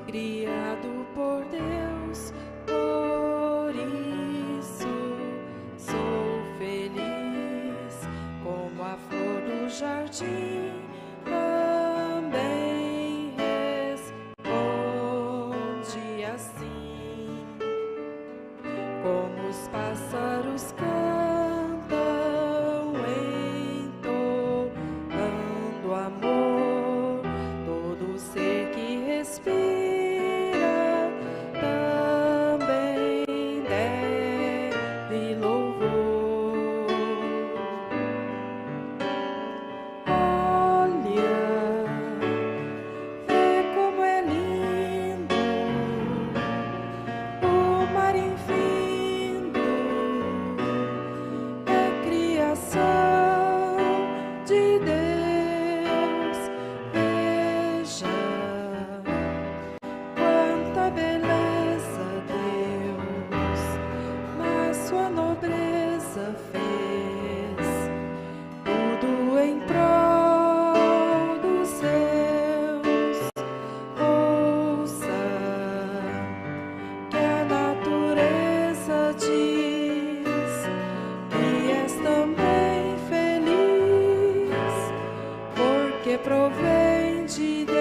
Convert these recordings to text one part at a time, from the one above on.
Criado por Deus, por isso sou feliz, como a flor do jardim, também responde assim, como os pássaros cantam entoando amor, todo ser que respira provém de Deus.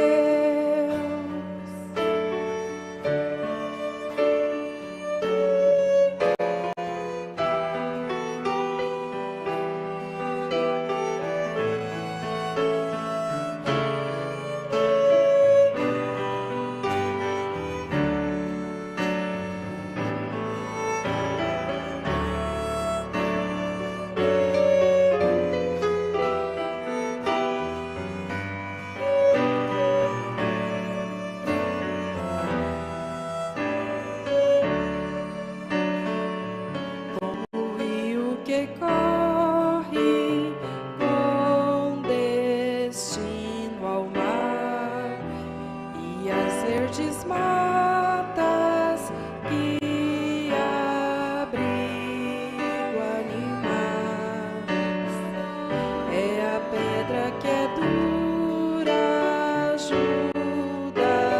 Que corre com destino ao mar e as verdes matas que abrigo animais. É a pedra que é dura, ajuda a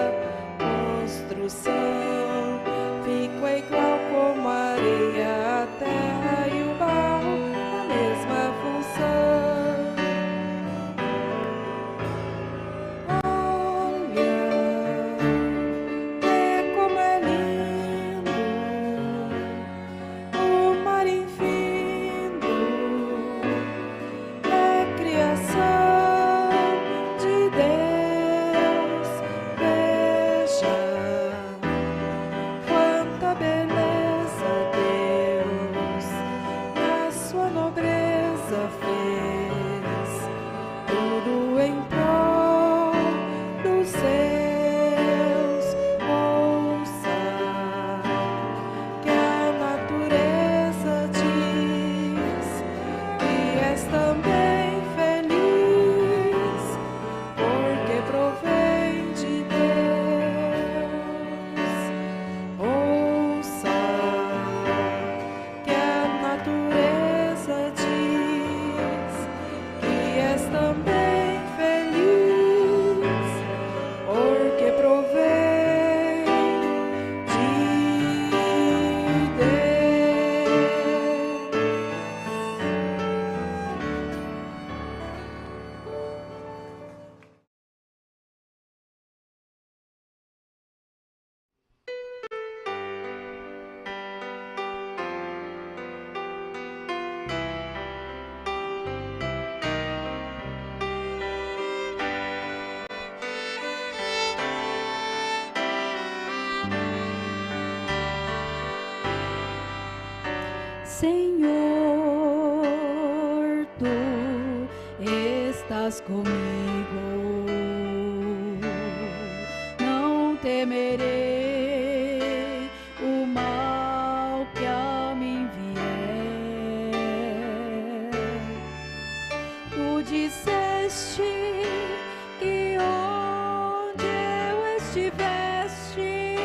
construção, fica igual como a areia, a terra e o Senhor, Tu estás comigo. Não temerei o mal que a mim vier. Tu disseste que onde eu estivesse,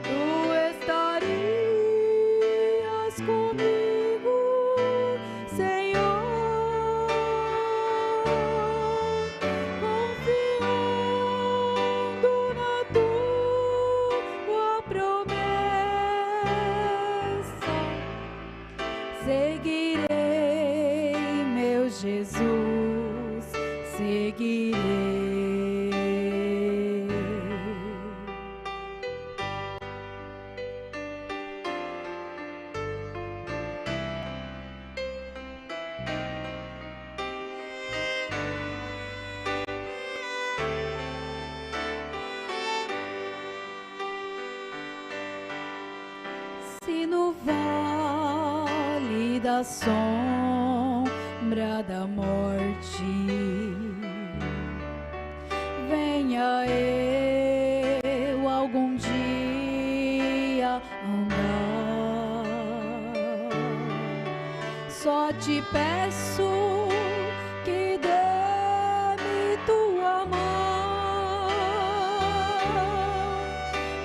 tu estarias comigo, Senhor, confiando na tua promessa. Seguirei, meu Jesus, seguirei. Se no vale da sombra da morte venha eu algum dia andar, só te peço que dê-me tua mão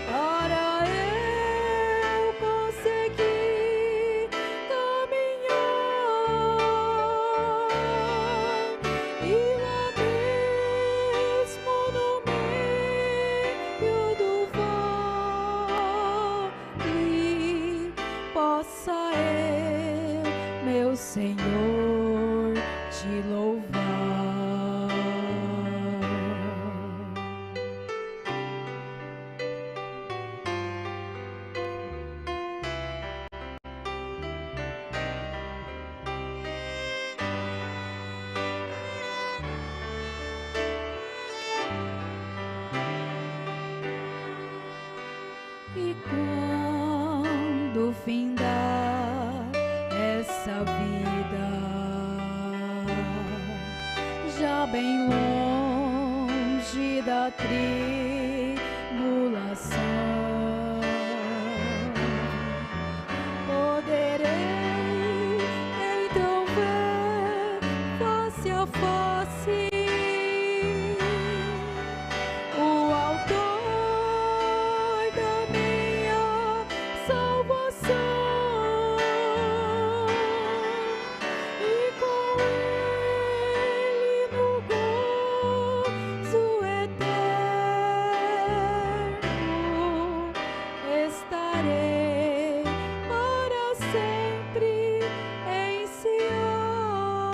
para eu conseguir caminhar e lá mesmo no meio do vale possa eu, meu Senhor, te louvar. E quando findar essa vida, já bem longe da tribulação, poderei então ver face a face o autor da minha salvação, e com ele no gozo eterno estarei para sempre em Sião.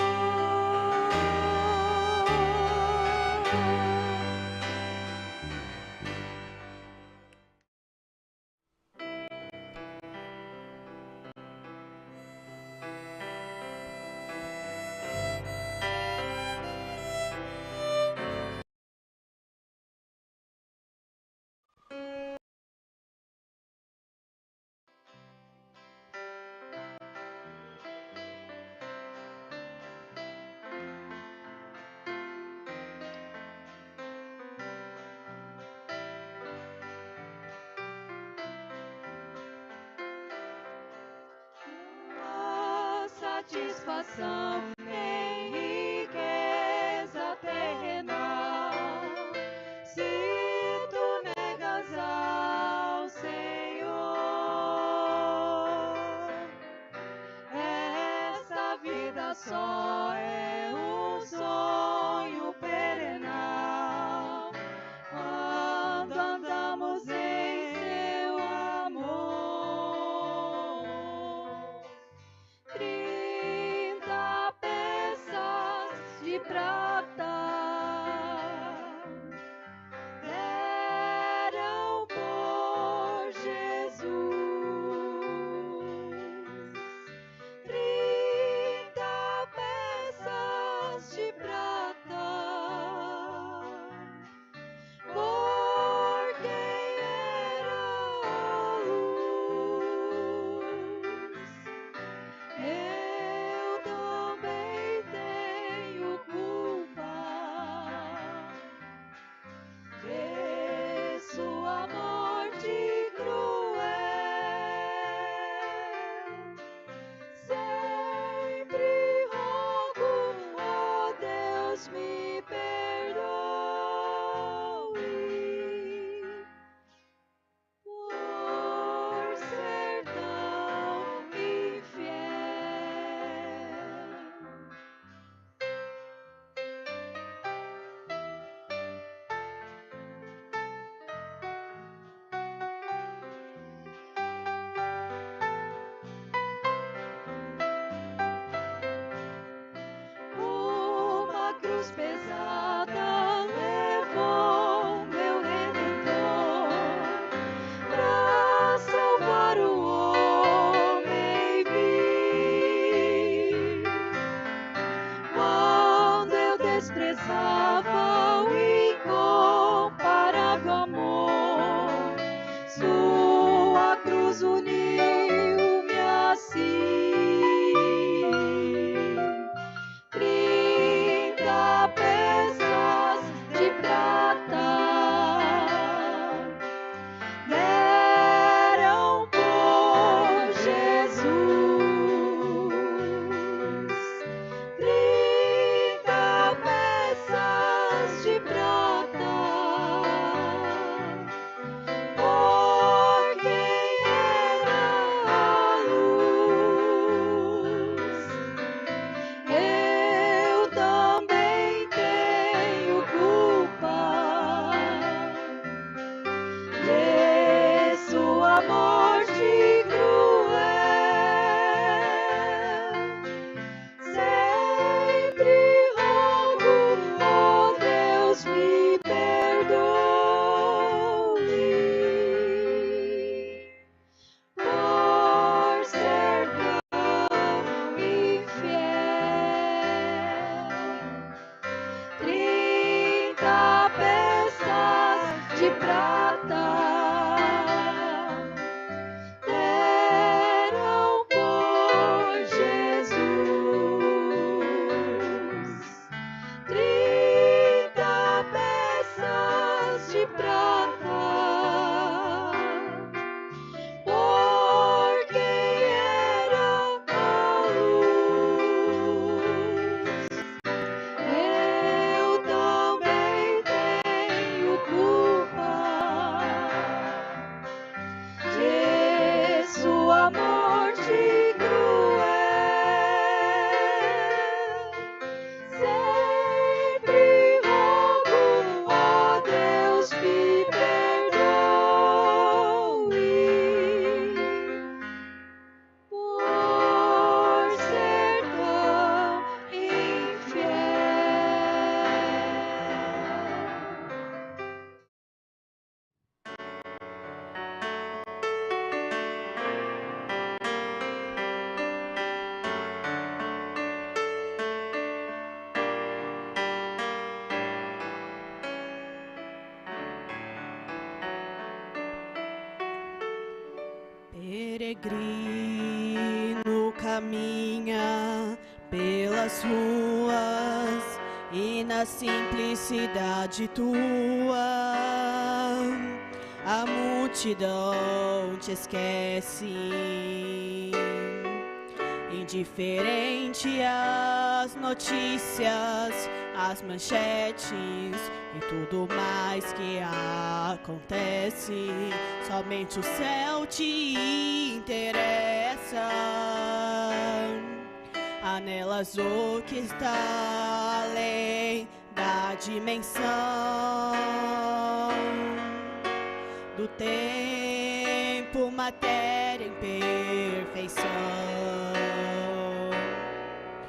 Tua satisfação em riqueza terrenal, se tu negas ao Senhor, essa vida só é um sonho perenal quando andamos em seu amor. 30 peças de prata deram por Jesus. 30 peças de prata por quem era a luz. Eu também cruz pesada levou meu Redentor pra salvar o homem vil. Quando eu desprezava o incomparável amor, sua cruz uniu-me assim. 30 peças de prata deram por Jesus. 30 peças de prata por quem era a luz. Eu também tenho culpa de sua morte cruel. Sempre rogo, ó Deus, me perdoe por ser tão infiel. 30 peças de prata deram por Jesus. 30 peças de prata por quem era a luz. Eu também tenho culpa de sua morte cruel. Sempre rogo, ó Deus, me perdoe por ser tão infiel. Peregrino caminha pelas ruas e na simplicidade tua a multidão te esquece. Indiferente às notícias, às manchetes e tudo mais que acontece, somente o céu te interessa. Há nelas o que está além da dimensão do tempo, matéria em perfeição.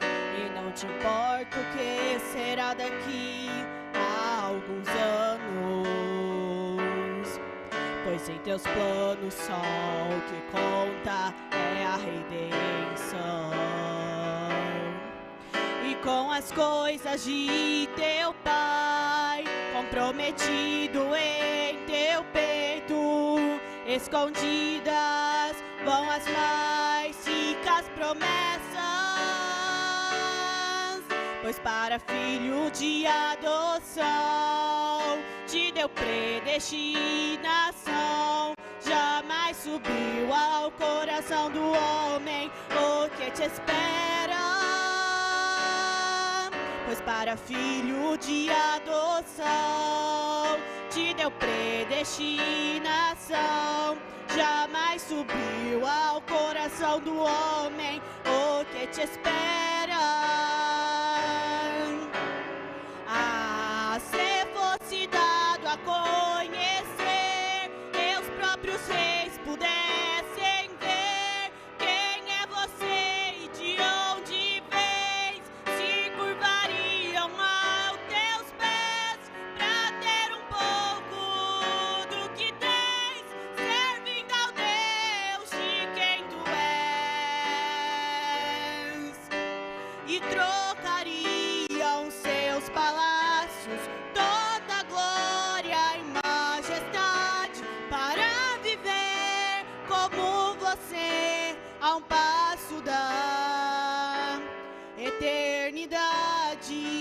E não te importa o que será daqui a alguns anos, pois em teus planos só o que conta é a redenção. E com as coisas de teu Pai, comprometido em teu peito, escondidas vão as mais ricas promessas, pois para filho de adoção te deu predestinação. Jamais subiu ao coração do homem o que te espera, pois para filho de adoção te deu predestinação. Jamais subiu ao coração do homem o que te espera. Ah, se fosse dado a conhecer, os próprios reis pudessem ver quem é você e de onde vens, se curvariam ao trocariam seus palácios, toda glória e majestade, para viver como você, a um passo da eternidade.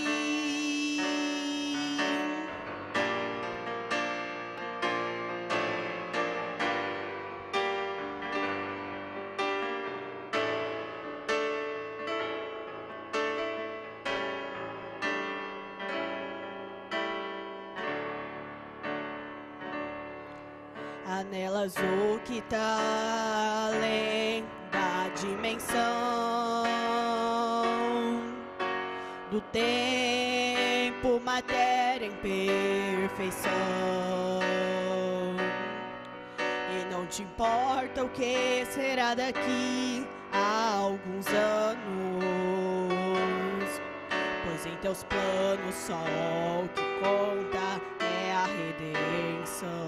Anelas o que tá além da dimensão do tempo, matéria em perfeição. E não te importa o que será daqui a alguns anos, pois em teus planos só o que conta é a redenção.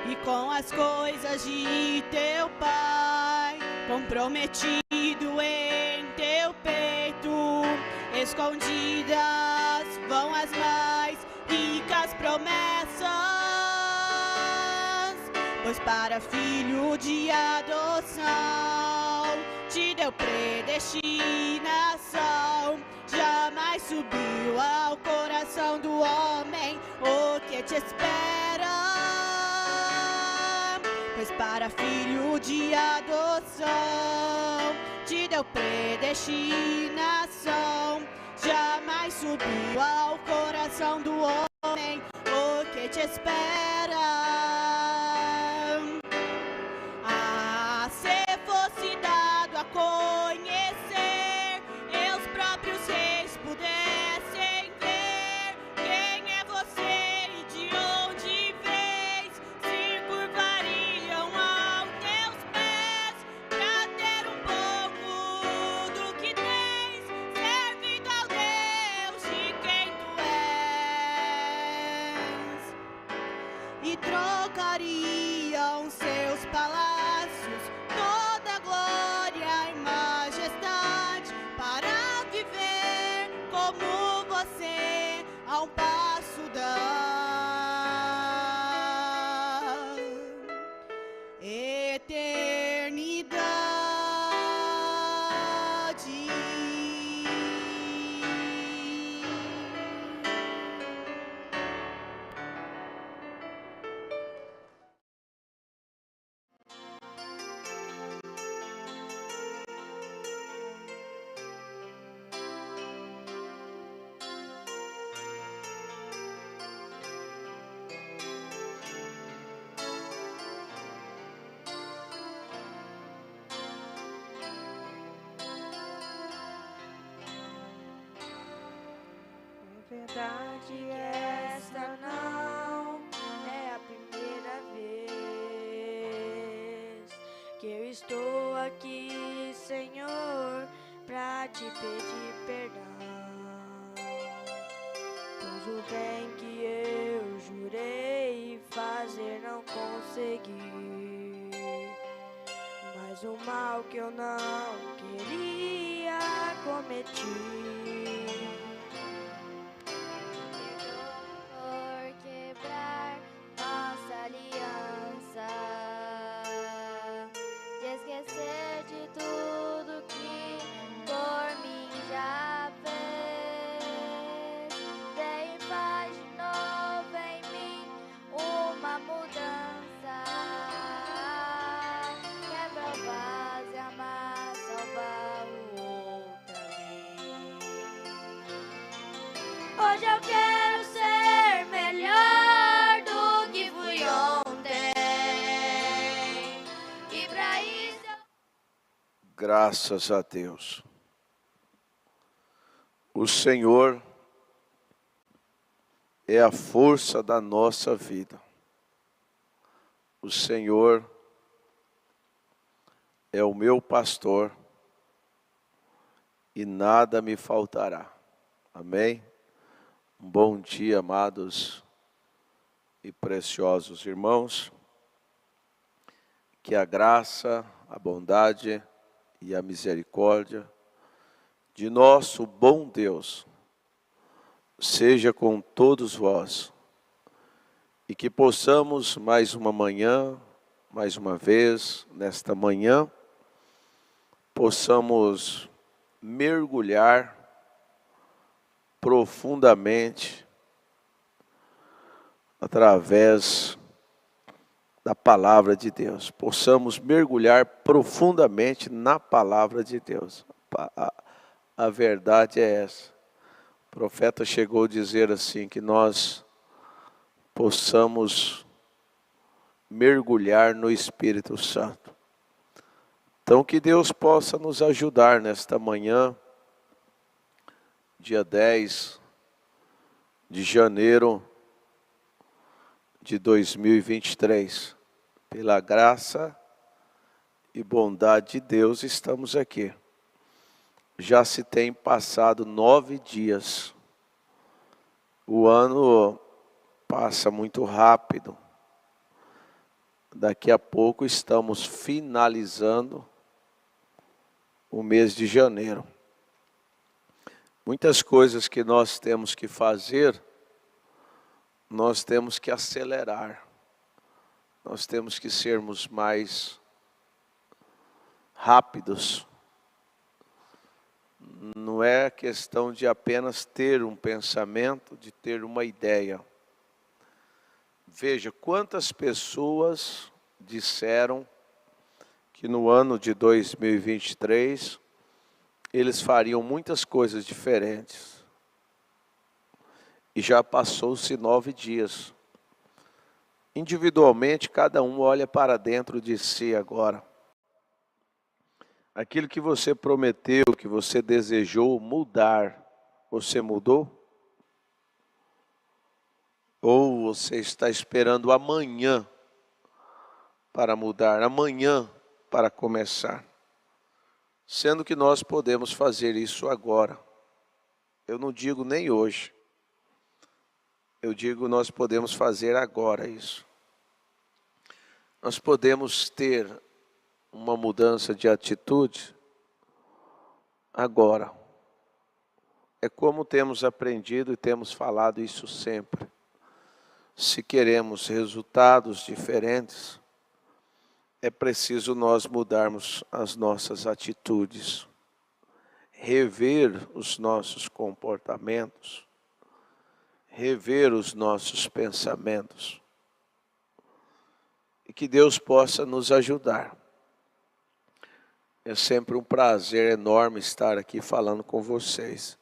E com as coisas de teu Pai, comprometido em teu peito, escondidas vão as mais ricas promessas. Pois para filho de adoção te deu predestinação, jamais subiu ao coração do homem o que te espera. Pois para filho de adoção te deu predestinação, jamais subiu ao coração do homem o que te espera. Ah, se fosse dado a conhecer, e os próprios reis pudessem ver quem é você e de onde vês, se curvariam aos teus pés pra ter um pouco do que tens, servindo ao Deus de quem tu és. E trocariam seus palácios, toda glória e majestade, para viver como você, a um passo da eternidade. Verdade, esta não é a primeira vez que eu estou aqui, Senhor, pra te pedir perdão. Pois o bem que eu jurei fazer não consegui, mas o mal que eu não queria cometi. Hoje eu quero ser melhor do que fui ontem, e pra isso Graças a Deus. O Senhor é a força da nossa vida. O Senhor é o meu pastor e nada me faltará. Amém? Um bom dia, amados e preciosos irmãos. Que a graça, a bondade e a misericórdia de nosso bom Deus seja com todos vós, e que possamos mais uma manhã, mais uma vez, nesta manhã, possamos mergulhar profundamente através da palavra de Deus. Possamos mergulhar profundamente na palavra de Deus. A verdade é essa. O profeta chegou a dizer assim, que nós possamos mergulhar no Espírito Santo. Então que Deus possa nos ajudar nesta manhã, dia 10 de janeiro de 2023. Pela graça e bondade de Deus estamos aqui. Já se tem passado 9 dias. O ano passa muito rápido. Daqui a pouco estamos finalizando o mês de janeiro. Muitas coisas que nós temos que fazer, nós temos que acelerar. Nós temos que sermos mais rápidos. Não é questão de apenas ter um pensamento, de ter uma ideia. Veja, quantas pessoas disseram que no ano de 2023 eles fariam muitas coisas diferentes. E já passou-se 9 dias. Individualmente, cada um olha para dentro de si agora. Aquilo que você prometeu, que você desejou mudar, você mudou? Ou você está esperando amanhã para mudar, amanhã para começar? Sendo que nós podemos fazer isso agora. Eu não digo nem hoje. Eu digo nós podemos fazer agora isso. Nós podemos ter uma mudança de atitude agora. É como temos aprendido e temos falado isso sempre. Se queremos resultados diferentes, é preciso nós mudarmos as nossas atitudes, rever os nossos comportamentos, rever os nossos pensamentos. E que Deus possa nos ajudar. É sempre um prazer enorme estar aqui falando com vocês.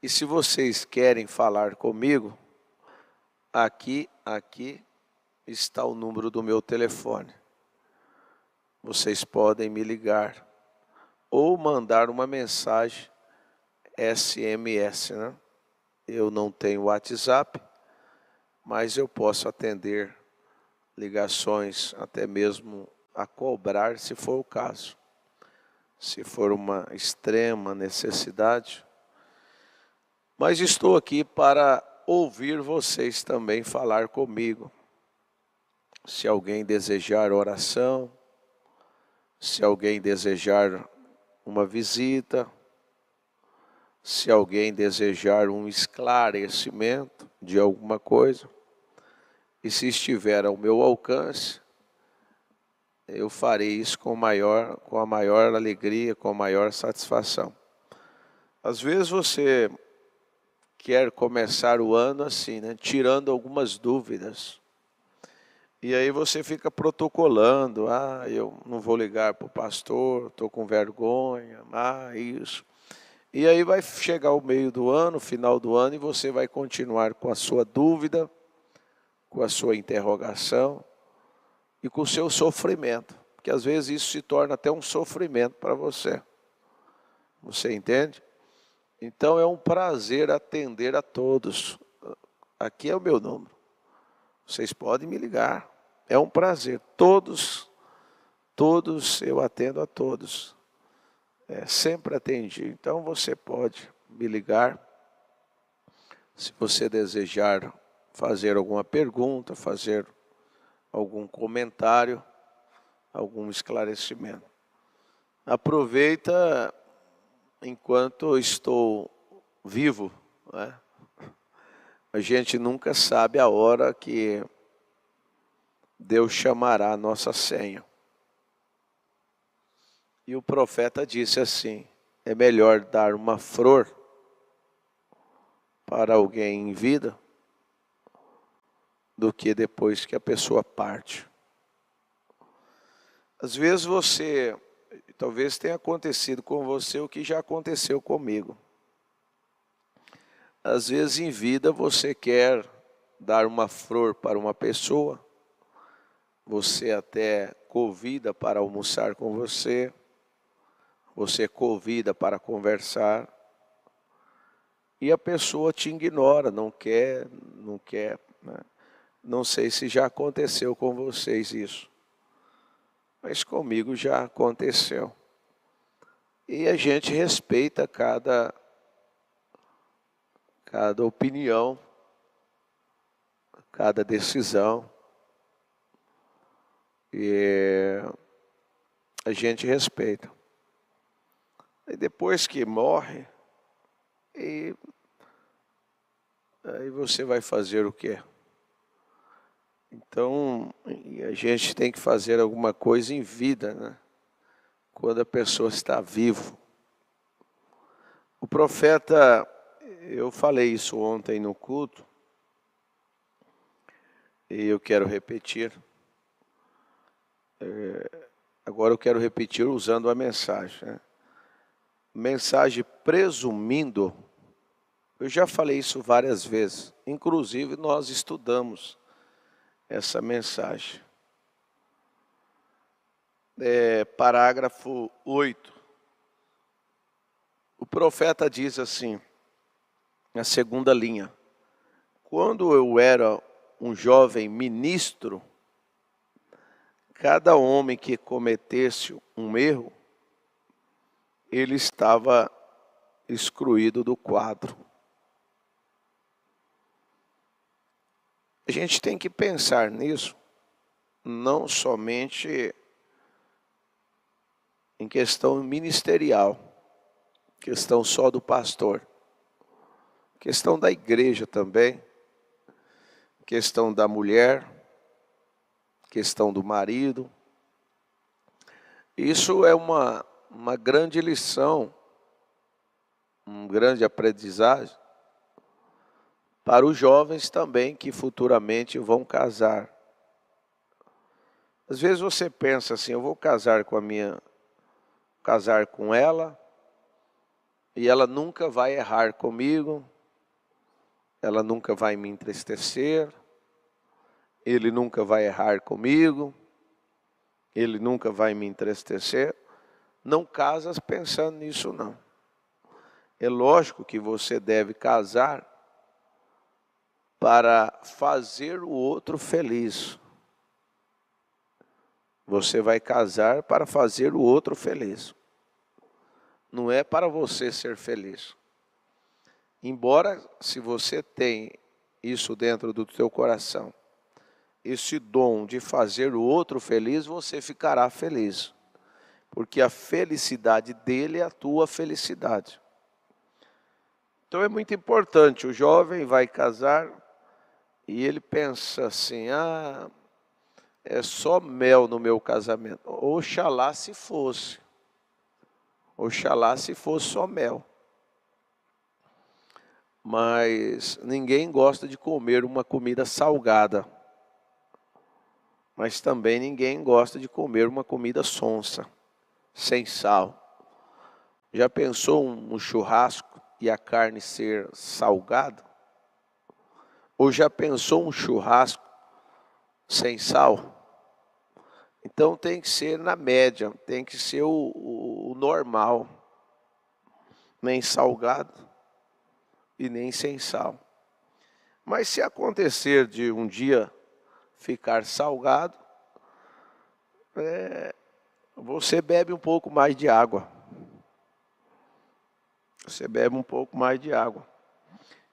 E se vocês querem falar comigo, aqui está o número do meu telefone. Vocês podem me ligar ou mandar uma mensagem SMS, né? Eu não tenho WhatsApp, mas eu posso atender ligações, até mesmo a cobrar, se for o caso. Se for uma extrema necessidade. Mas estou aqui para ouvir vocês também falar comigo. Se alguém desejar oração, se alguém desejar uma visita, se alguém desejar um esclarecimento de alguma coisa, e se estiver ao meu alcance, eu farei isso com a maior alegria, com a maior satisfação. Às vezes você quer começar o ano assim, né, tirando algumas dúvidas. E aí você fica protocolando, eu não vou ligar para o pastor, estou com vergonha, isso. E aí vai chegar o meio do ano, final do ano, e você vai continuar com a sua dúvida, com a sua interrogação e com o seu sofrimento. Porque às vezes isso se torna até um sofrimento para você. Você entende? Então é um prazer atender a todos. Aqui é o meu número. Vocês podem me ligar. É um prazer. Todos eu atendo a todos. Sempre atendi. Então você pode me ligar. Se você desejar fazer alguma pergunta, fazer algum comentário, algum esclarecimento. Aproveita enquanto estou vivo, né? A gente nunca sabe a hora que Deus chamará a nossa senha. E o profeta disse assim: é melhor dar uma flor para alguém em vida do que depois que a pessoa parte. Às vezes talvez tenha acontecido com você o que já aconteceu comigo. Às vezes em vida você quer dar uma flor para uma pessoa, você até convida para almoçar com você convida para conversar, e a pessoa te ignora, não quer, né? Não sei se já aconteceu com vocês isso, mas comigo já aconteceu. E a gente respeita cada opinião, cada decisão, e a gente respeita. E depois que morre, aí você vai fazer o quê? Então, a gente tem que fazer alguma coisa em vida, né? Quando a pessoa está viva. O profeta, eu falei isso ontem no culto, e eu quero repetir. Agora eu quero repetir usando a mensagem, né? Mensagem presumindo, eu já falei isso várias vezes, inclusive nós estudamos essa mensagem. Parágrafo 8. O profeta diz assim, na segunda linha: quando eu era um jovem ministro, cada homem que cometesse um erro, ele estava excluído do quadro. A gente tem que pensar nisso, não somente em questão ministerial, questão só do pastor, questão da igreja também, questão da mulher, questão do marido. Isso é uma grande lição, um grande aprendizagem para os jovens também que futuramente vão casar. Às vezes você pensa assim, eu vou casar com ela, e ela nunca vai errar comigo, ela nunca vai me entristecer, ele nunca vai errar comigo, ele nunca vai me entristecer. Não casas pensando nisso, não. É lógico que você deve casar para fazer o outro feliz. Você vai casar para fazer o outro feliz. Não é para você ser feliz. Embora, se você tem isso dentro do teu coração, esse dom de fazer o outro feliz, você ficará feliz. Porque a felicidade dele é a tua felicidade. Então é muito importante, o jovem vai casar e ele pensa assim, é só mel no meu casamento. Oxalá se fosse. Oxalá se fosse só mel. Mas ninguém gosta de comer uma comida salgada. Mas também ninguém gosta de comer uma comida sonsa, sem sal. Já pensou um churrasco e a carne ser salgada? Ou já pensou um churrasco sem sal? Então tem que ser na média, tem que ser o normal. Nem salgado e nem sem sal. Mas se acontecer de um dia ficar salgado, você bebe um pouco mais de água. Você bebe um pouco mais de água.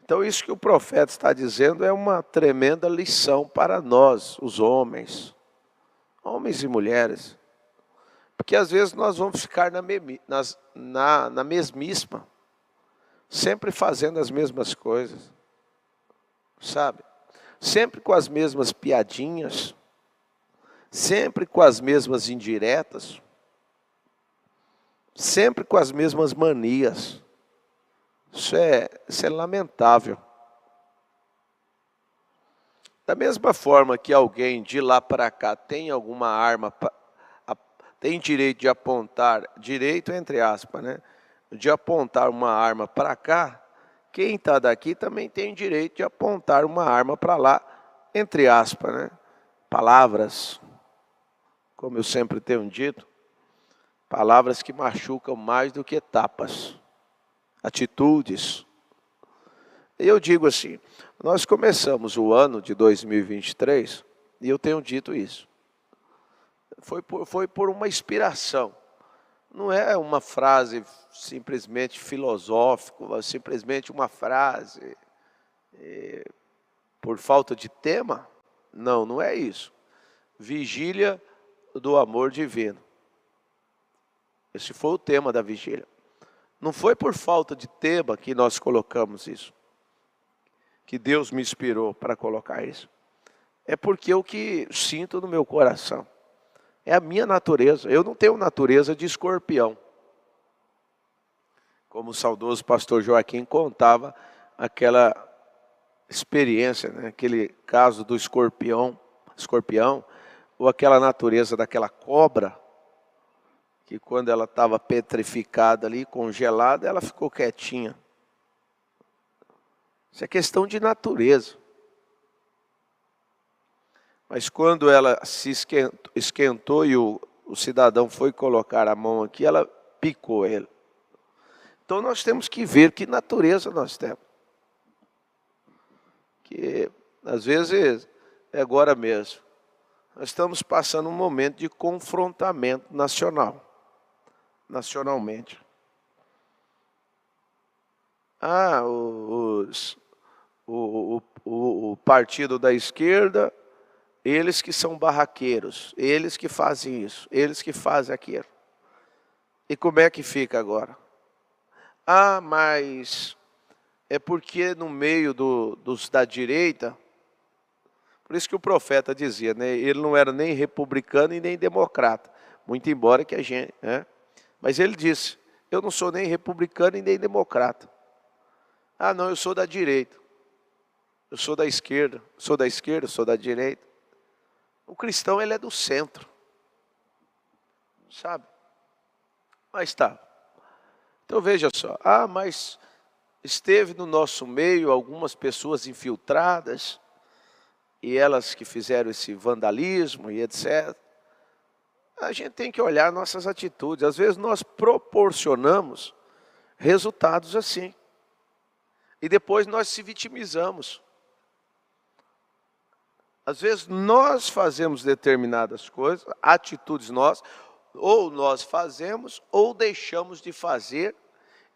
Então isso que o profeta está dizendo é uma tremenda lição para nós, os homens e mulheres. Porque às vezes nós vamos ficar na mesmíssima, sempre fazendo as mesmas coisas, sabe? Sempre com as mesmas piadinhas, sempre com as mesmas indiretas, sempre com as mesmas manias. Isso é lamentável. Da mesma forma que alguém de lá para cá tem alguma arma, tem direito de apontar, direito entre aspas, né? De apontar uma arma para cá, quem está daqui também tem direito de apontar uma arma para lá, entre aspas, né? Palavras, como eu sempre tenho dito, palavras que machucam mais do que tapas, atitudes. Eu digo assim, nós começamos o ano de 2023, e eu tenho dito isso, foi por uma inspiração, não é uma frase simplesmente filosófica, simplesmente uma frase por falta de tema, não é isso. Vigília do amor divino, esse foi o tema da vigília, não foi por falta de tema que nós colocamos isso, que Deus me inspirou para colocar isso. É porque o que sinto no meu coração. É a minha natureza. Eu não tenho natureza de escorpião. Como o saudoso pastor Joaquim contava aquela experiência, né? Aquele caso do escorpião, ou aquela natureza daquela cobra, que quando ela estava petrificada ali, congelada, ela ficou quietinha. Isso é questão de natureza. Mas quando ela se esquentou e o cidadão foi colocar a mão aqui, ela picou ele. Então nós temos que ver que natureza nós temos. Que às vezes, é agora mesmo, nós estamos passando um momento de confrontamento nacionalmente. O partido da esquerda, eles que são barraqueiros, eles que fazem isso, eles que fazem aquilo. E como é que fica agora? Mas é porque no meio dos da direita, por isso que o profeta dizia, né? Ele não era nem republicano e nem democrata, muito embora que a gente, né? Mas ele disse, eu não sou nem republicano e nem democrata. Não, eu sou da direita, eu sou da esquerda, eu sou da direita. O cristão, ele é do centro, sabe? Mas tá. Então veja só, mas esteve no nosso meio algumas pessoas infiltradas, e elas que fizeram esse vandalismo e etc. A gente tem que olhar nossas atitudes. Às vezes nós proporcionamos resultados assim. E depois nós se vitimizamos. Às vezes nós fazemos determinadas coisas, atitudes nossas, ou nós fazemos, ou deixamos de fazer,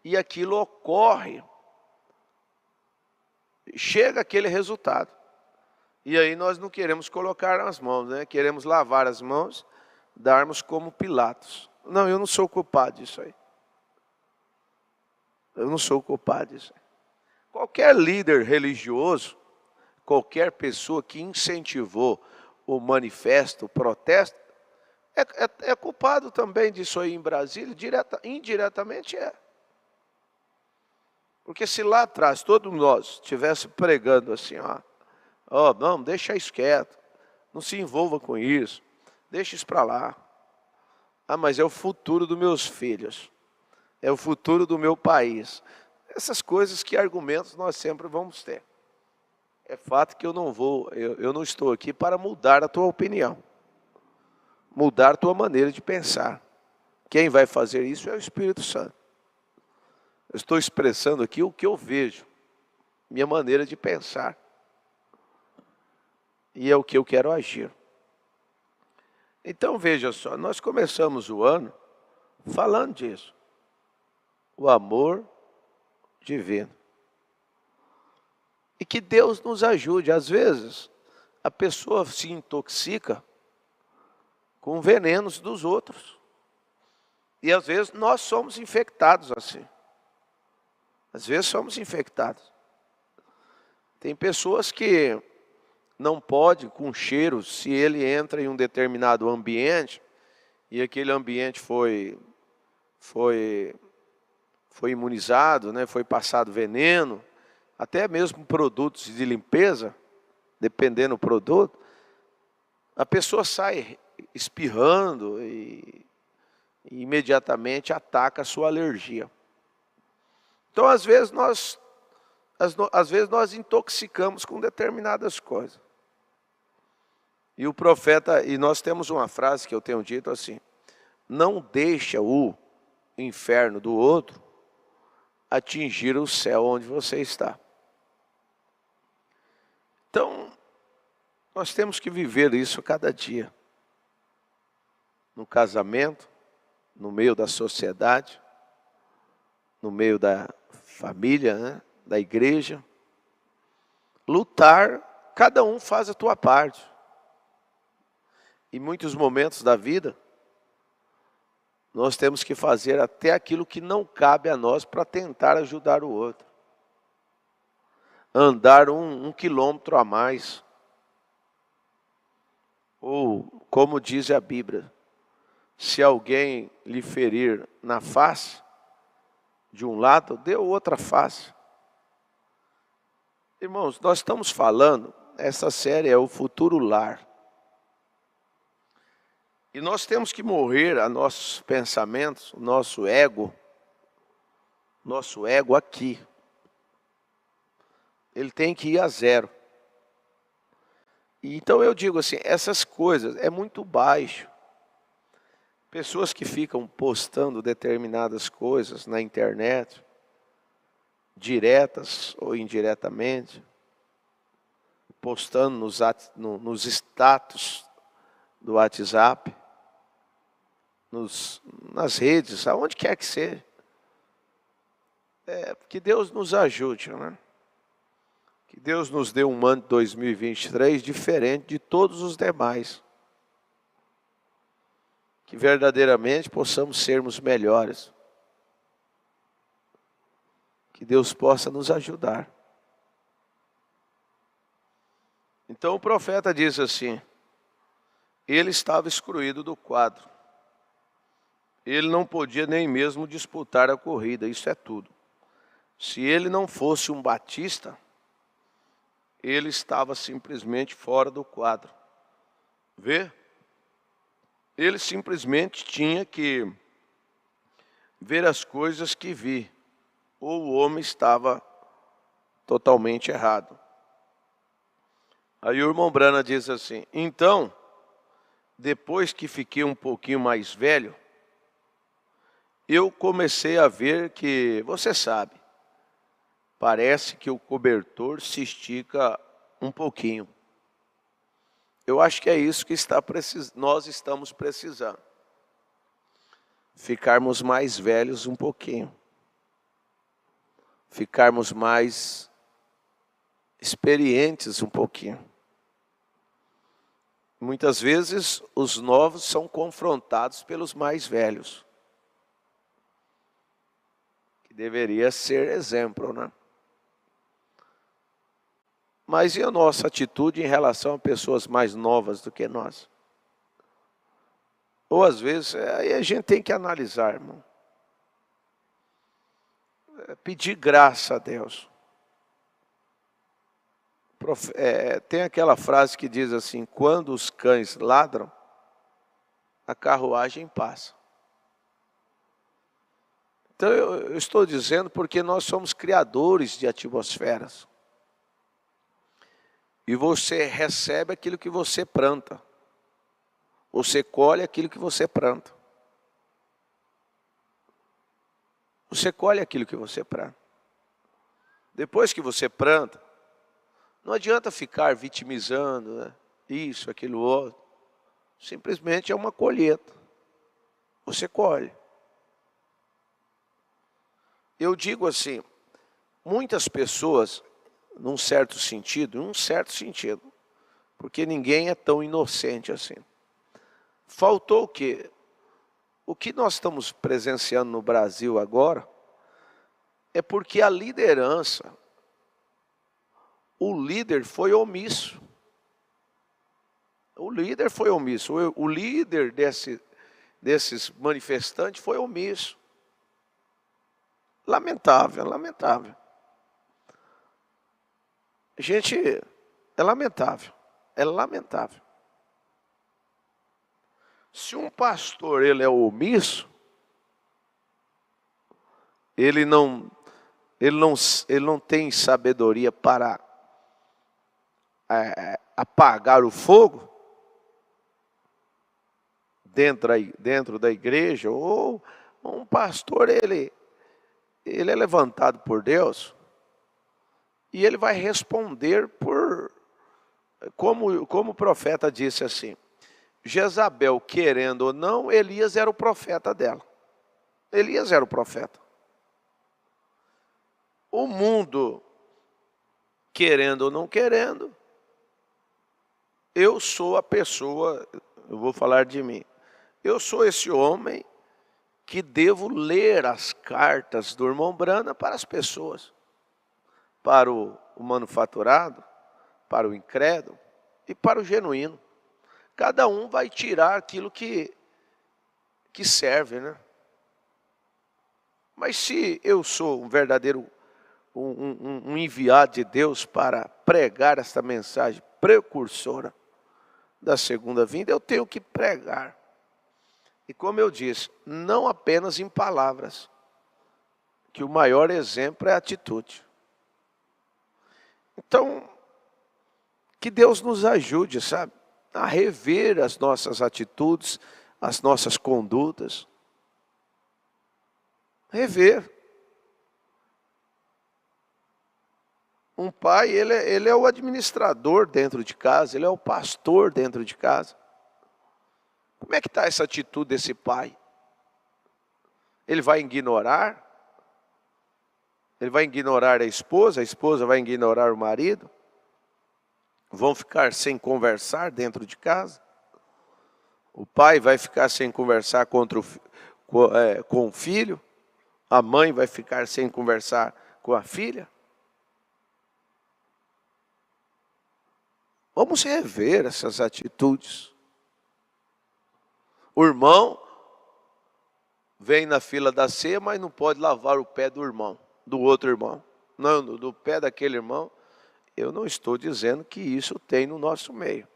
e aquilo ocorre. Chega aquele resultado. E aí nós não queremos colocar as mãos, né? Queremos lavar as mãos, darmos como Pilatos. Não, eu não sou culpado disso aí. Eu não sou culpado disso aí. Qualquer líder religioso, qualquer pessoa que incentivou o manifesto, o protesto, é culpado também disso aí em Brasília, indiretamente é. Porque se lá atrás todos nós estivesse pregando assim, não, deixa isso quieto, não se envolva com isso, deixa isso para lá. Mas é o futuro dos meus filhos, é o futuro do meu país. Essas coisas, que argumentos nós sempre vamos ter. É fato que eu não estou aqui para mudar a tua opinião, mudar a tua maneira de pensar. Quem vai fazer isso é o Espírito Santo. Eu estou expressando aqui o que eu vejo, minha maneira de pensar. E é o que eu quero agir. Então veja só, nós começamos o ano falando disso. O amor divino. E que Deus nos ajude. Às vezes, a pessoa se intoxica com venenos dos outros. E às vezes nós somos infectados assim. Às vezes somos infectados. Tem pessoas que não podem com cheiro, se ele entra em um determinado ambiente, e aquele ambiente foi imunizado, né, foi passado veneno, até mesmo produtos de limpeza, dependendo do produto, a pessoa sai espirrando e imediatamente ataca a sua alergia. Então, às vezes nós intoxicamos com determinadas coisas. E o profeta, e nós temos uma frase que eu tenho dito assim: não deixa o inferno do outro atingir o céu onde você está. Então, nós temos que viver isso cada dia. No casamento, no meio da sociedade, no meio da família, né, da igreja. Lutar, cada um faz a tua parte. Em muitos momentos da vida, nós temos que fazer até aquilo que não cabe a nós para tentar ajudar o outro. Andar um quilômetro a mais. Ou, como diz a Bíblia, se alguém lhe ferir na face, de um lado, dê outra face. Irmãos, nós estamos falando, essa série é o futuro lar. E nós temos que morrer a nossos pensamentos, o nosso ego aqui. Ele tem que ir a zero. E então eu digo assim, essas coisas é muito baixo. Pessoas que ficam postando determinadas coisas na internet, diretas ou indiretamente, postando nos status do WhatsApp, nas redes, aonde quer que seja. Que Deus nos ajude, né? Que Deus nos dê um ano de 2023 diferente de todos os demais. Que verdadeiramente possamos sermos melhores. Que Deus possa nos ajudar. Então o profeta diz assim: ele estava excluído do quadro. Ele não podia nem mesmo disputar a corrida, isso é tudo. Se ele não fosse um batista, ele estava simplesmente fora do quadro. Vê? Ele simplesmente tinha que ver as coisas que vi, ou o homem estava totalmente errado. Aí o irmão Brana diz assim: então, depois que fiquei um pouquinho mais velho, eu comecei a ver que, você sabe, parece que o cobertor se estica um pouquinho. Eu acho que é isso que nós estamos precisando. Ficarmos mais velhos um pouquinho. Ficarmos mais experientes um pouquinho. Muitas vezes os novos são confrontados pelos mais velhos. Que deveria ser exemplo, né? Mas e a nossa atitude em relação a pessoas mais novas do que nós? Ou às vezes, aí a gente tem que analisar, irmão. Pedir graça a Deus. Tem aquela frase que diz assim: quando os cães ladram, a carruagem passa. Então eu estou dizendo porque nós somos criadores de atmosferas. E você recebe aquilo que você planta. Você colhe aquilo que você planta. Você colhe aquilo que você planta. Depois que você planta, não adianta ficar vitimizando, né? Isso, aquilo, outro. Simplesmente é uma colheita. Você colhe. Eu digo assim, muitas pessoas, num certo sentido, porque ninguém é tão inocente assim. Faltou o quê? O que nós estamos presenciando no Brasil agora é porque a liderança, o líder foi omisso. O líder foi omisso. O líder desses manifestantes foi omisso. Lamentável, lamentável. Gente, é lamentável. É lamentável. Se um pastor ele é omisso, ele não tem sabedoria para apagar o fogo dentro da igreja, ou um pastor ele é levantado por Deus e ele vai responder como o profeta disse assim: Jezabel, querendo ou não, Elias era o profeta dela. Elias era o profeta. O mundo, querendo ou não querendo, eu sou a pessoa, eu vou falar de mim, eu sou esse homem que devo ler as cartas do irmão Brana para as pessoas, para o manufaturado, para o incrédulo e para o genuíno. Cada um vai tirar aquilo que serve, né? Mas se eu sou um verdadeiro um enviado de Deus para pregar esta mensagem precursora da segunda vinda, eu tenho que pregar. E como eu disse, não apenas em palavras, que o maior exemplo é a atitude. Então, que Deus nos ajude, sabe, a rever as nossas atitudes, as nossas condutas. Rever. Um pai, ele é o administrador dentro de casa, ele é o pastor dentro de casa. Como é que está essa atitude desse pai? Ele vai ignorar? Ele vai ignorar a esposa vai ignorar o marido? Vão ficar sem conversar dentro de casa? O pai vai ficar sem conversar com o filho? A mãe vai ficar sem conversar com a filha? Vamos rever essas atitudes. O irmão vem na fila da ceia, mas não pode lavar o pé do irmão, do outro irmão. Não, do pé daquele irmão. Eu não estou dizendo que isso tem no nosso meio.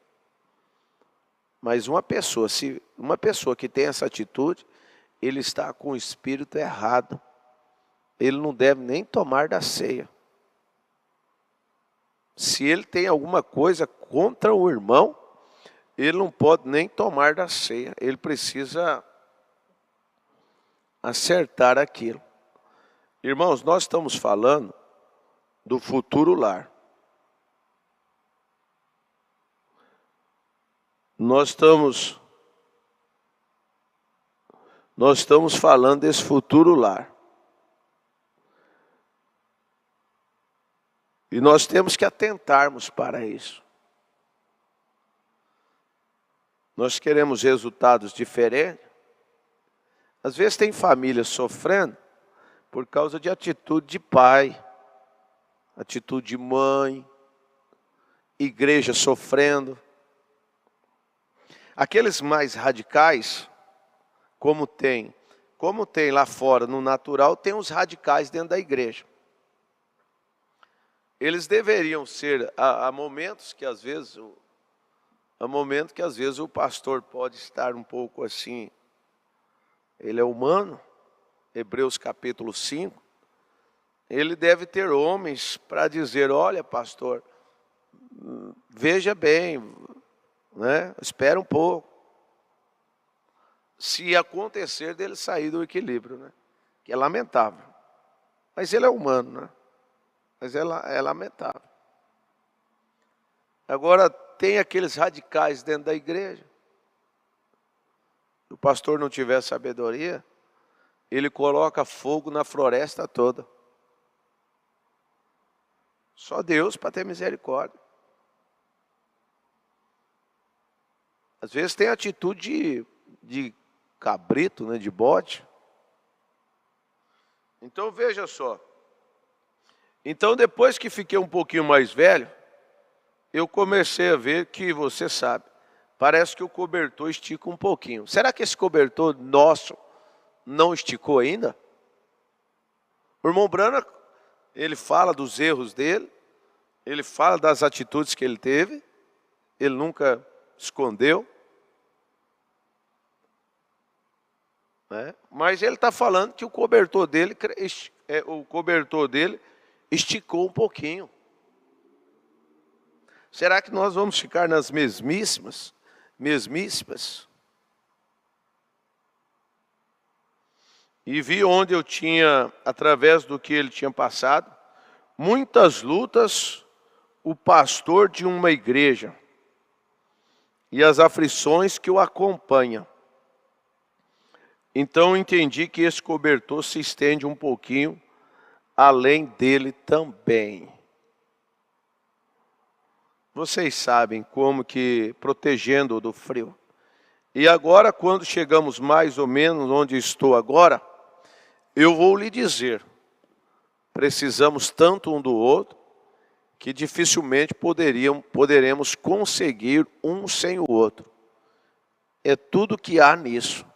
Mas uma pessoa que tem essa atitude, ele está com o espírito errado. Ele não deve nem tomar da ceia. Se ele tem alguma coisa contra o irmão, ele não pode nem tomar da ceia. Ele precisa acertar aquilo. Irmãos, nós estamos falando do futuro lar. Nós estamos falando desse futuro lar. E nós temos que atentarmos para isso. Nós queremos resultados diferentes. Às vezes tem famílias sofrendo por causa de atitude de pai, atitude de mãe, igreja sofrendo. Aqueles mais radicais, como tem lá fora no natural, tem os radicais dentro da igreja. Eles deveriam ser, há momentos que às vezes o pastor pode estar um pouco assim, ele é humano, Hebreus capítulo 5, ele deve ter homens para dizer: olha, pastor, veja bem, né? Espera um pouco. Se acontecer dele sair do equilíbrio, né? Que é lamentável. Mas ele é humano, né? Mas é lamentável. Agora, tem aqueles radicais dentro da igreja. Se o pastor não tiver sabedoria, ele coloca fogo na floresta toda. Só Deus para ter misericórdia. Às vezes tem atitude de cabrito, né, de bode. Então veja só. Então depois que fiquei um pouquinho mais velho, eu comecei a ver que, você sabe, parece que o cobertor estica um pouquinho. Será que esse cobertor nosso não esticou ainda? O irmão Branham, ele fala dos erros dele, ele fala das atitudes que ele teve, ele nunca escondeu, né? Mas ele está falando que o cobertor dele esticou um pouquinho. Será que nós vamos ficar nas mesmíssimas? E vi onde eu tinha, através do que ele tinha passado, muitas lutas, o pastor de uma igreja e as aflições que o acompanham. Então entendi que esse cobertor se estende um pouquinho além dele também. Vocês sabem como que protegendo do frio. E agora, quando chegamos mais ou menos onde estou agora, eu vou lhe dizer, precisamos tanto um do outro, que dificilmente poderemos conseguir um sem o outro. É tudo que há nisso.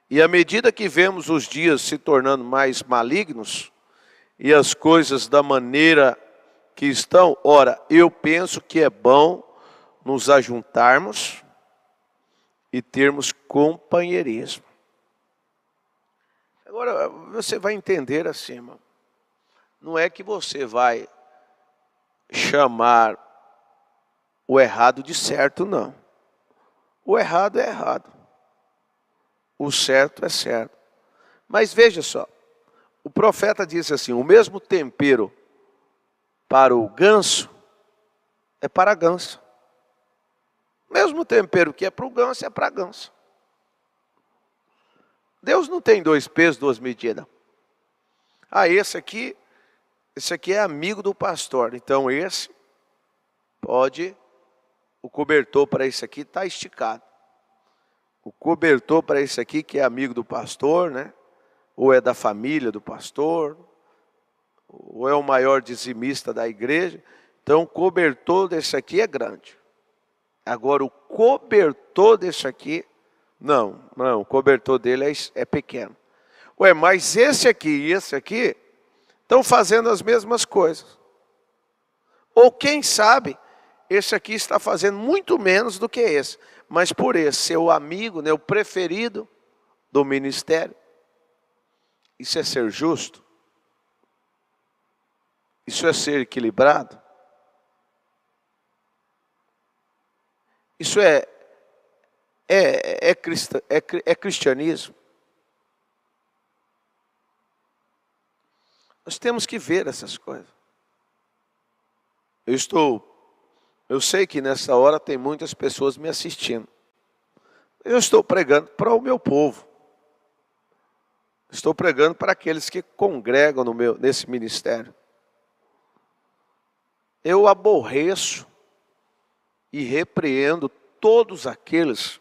E à medida que vemos os dias se tornando mais malignos, e as coisas da maneira que estão, ora, eu penso que é bom nos ajuntarmos e termos companheirismo. Agora, você vai entender assim, irmão. Não é que você vai chamar o errado de certo, não. O errado é errado. O certo é certo. Mas veja só, o profeta disse assim, o mesmo tempero para o ganso é para a ganso. O mesmo tempero que é para o ganso é para a ganso. Deus não tem dois pesos, duas medidas. Ah, esse aqui é amigo do pastor. Então esse pode, o cobertor para esse aqui está esticado. O cobertor para esse aqui que é amigo do pastor, né? Ou é da família do pastor, ou é o maior dizimista da igreja. Então o cobertor desse aqui é grande. Agora o cobertor desse aqui, não, o cobertor dele é pequeno. Ué, mas esse aqui e esse aqui estão fazendo as mesmas coisas. Ou quem sabe, esse aqui está fazendo muito menos do que esse. Mas por esse ser o amigo, né, o preferido do ministério, isso é ser justo? Isso é ser equilibrado? Isso é cristianismo? Nós temos que ver essas coisas. Eu sei que nessa hora tem muitas pessoas me assistindo. Eu estou pregando para o meu povo. Estou pregando para aqueles que congregam nesse ministério. Eu aborreço e repreendo todos aqueles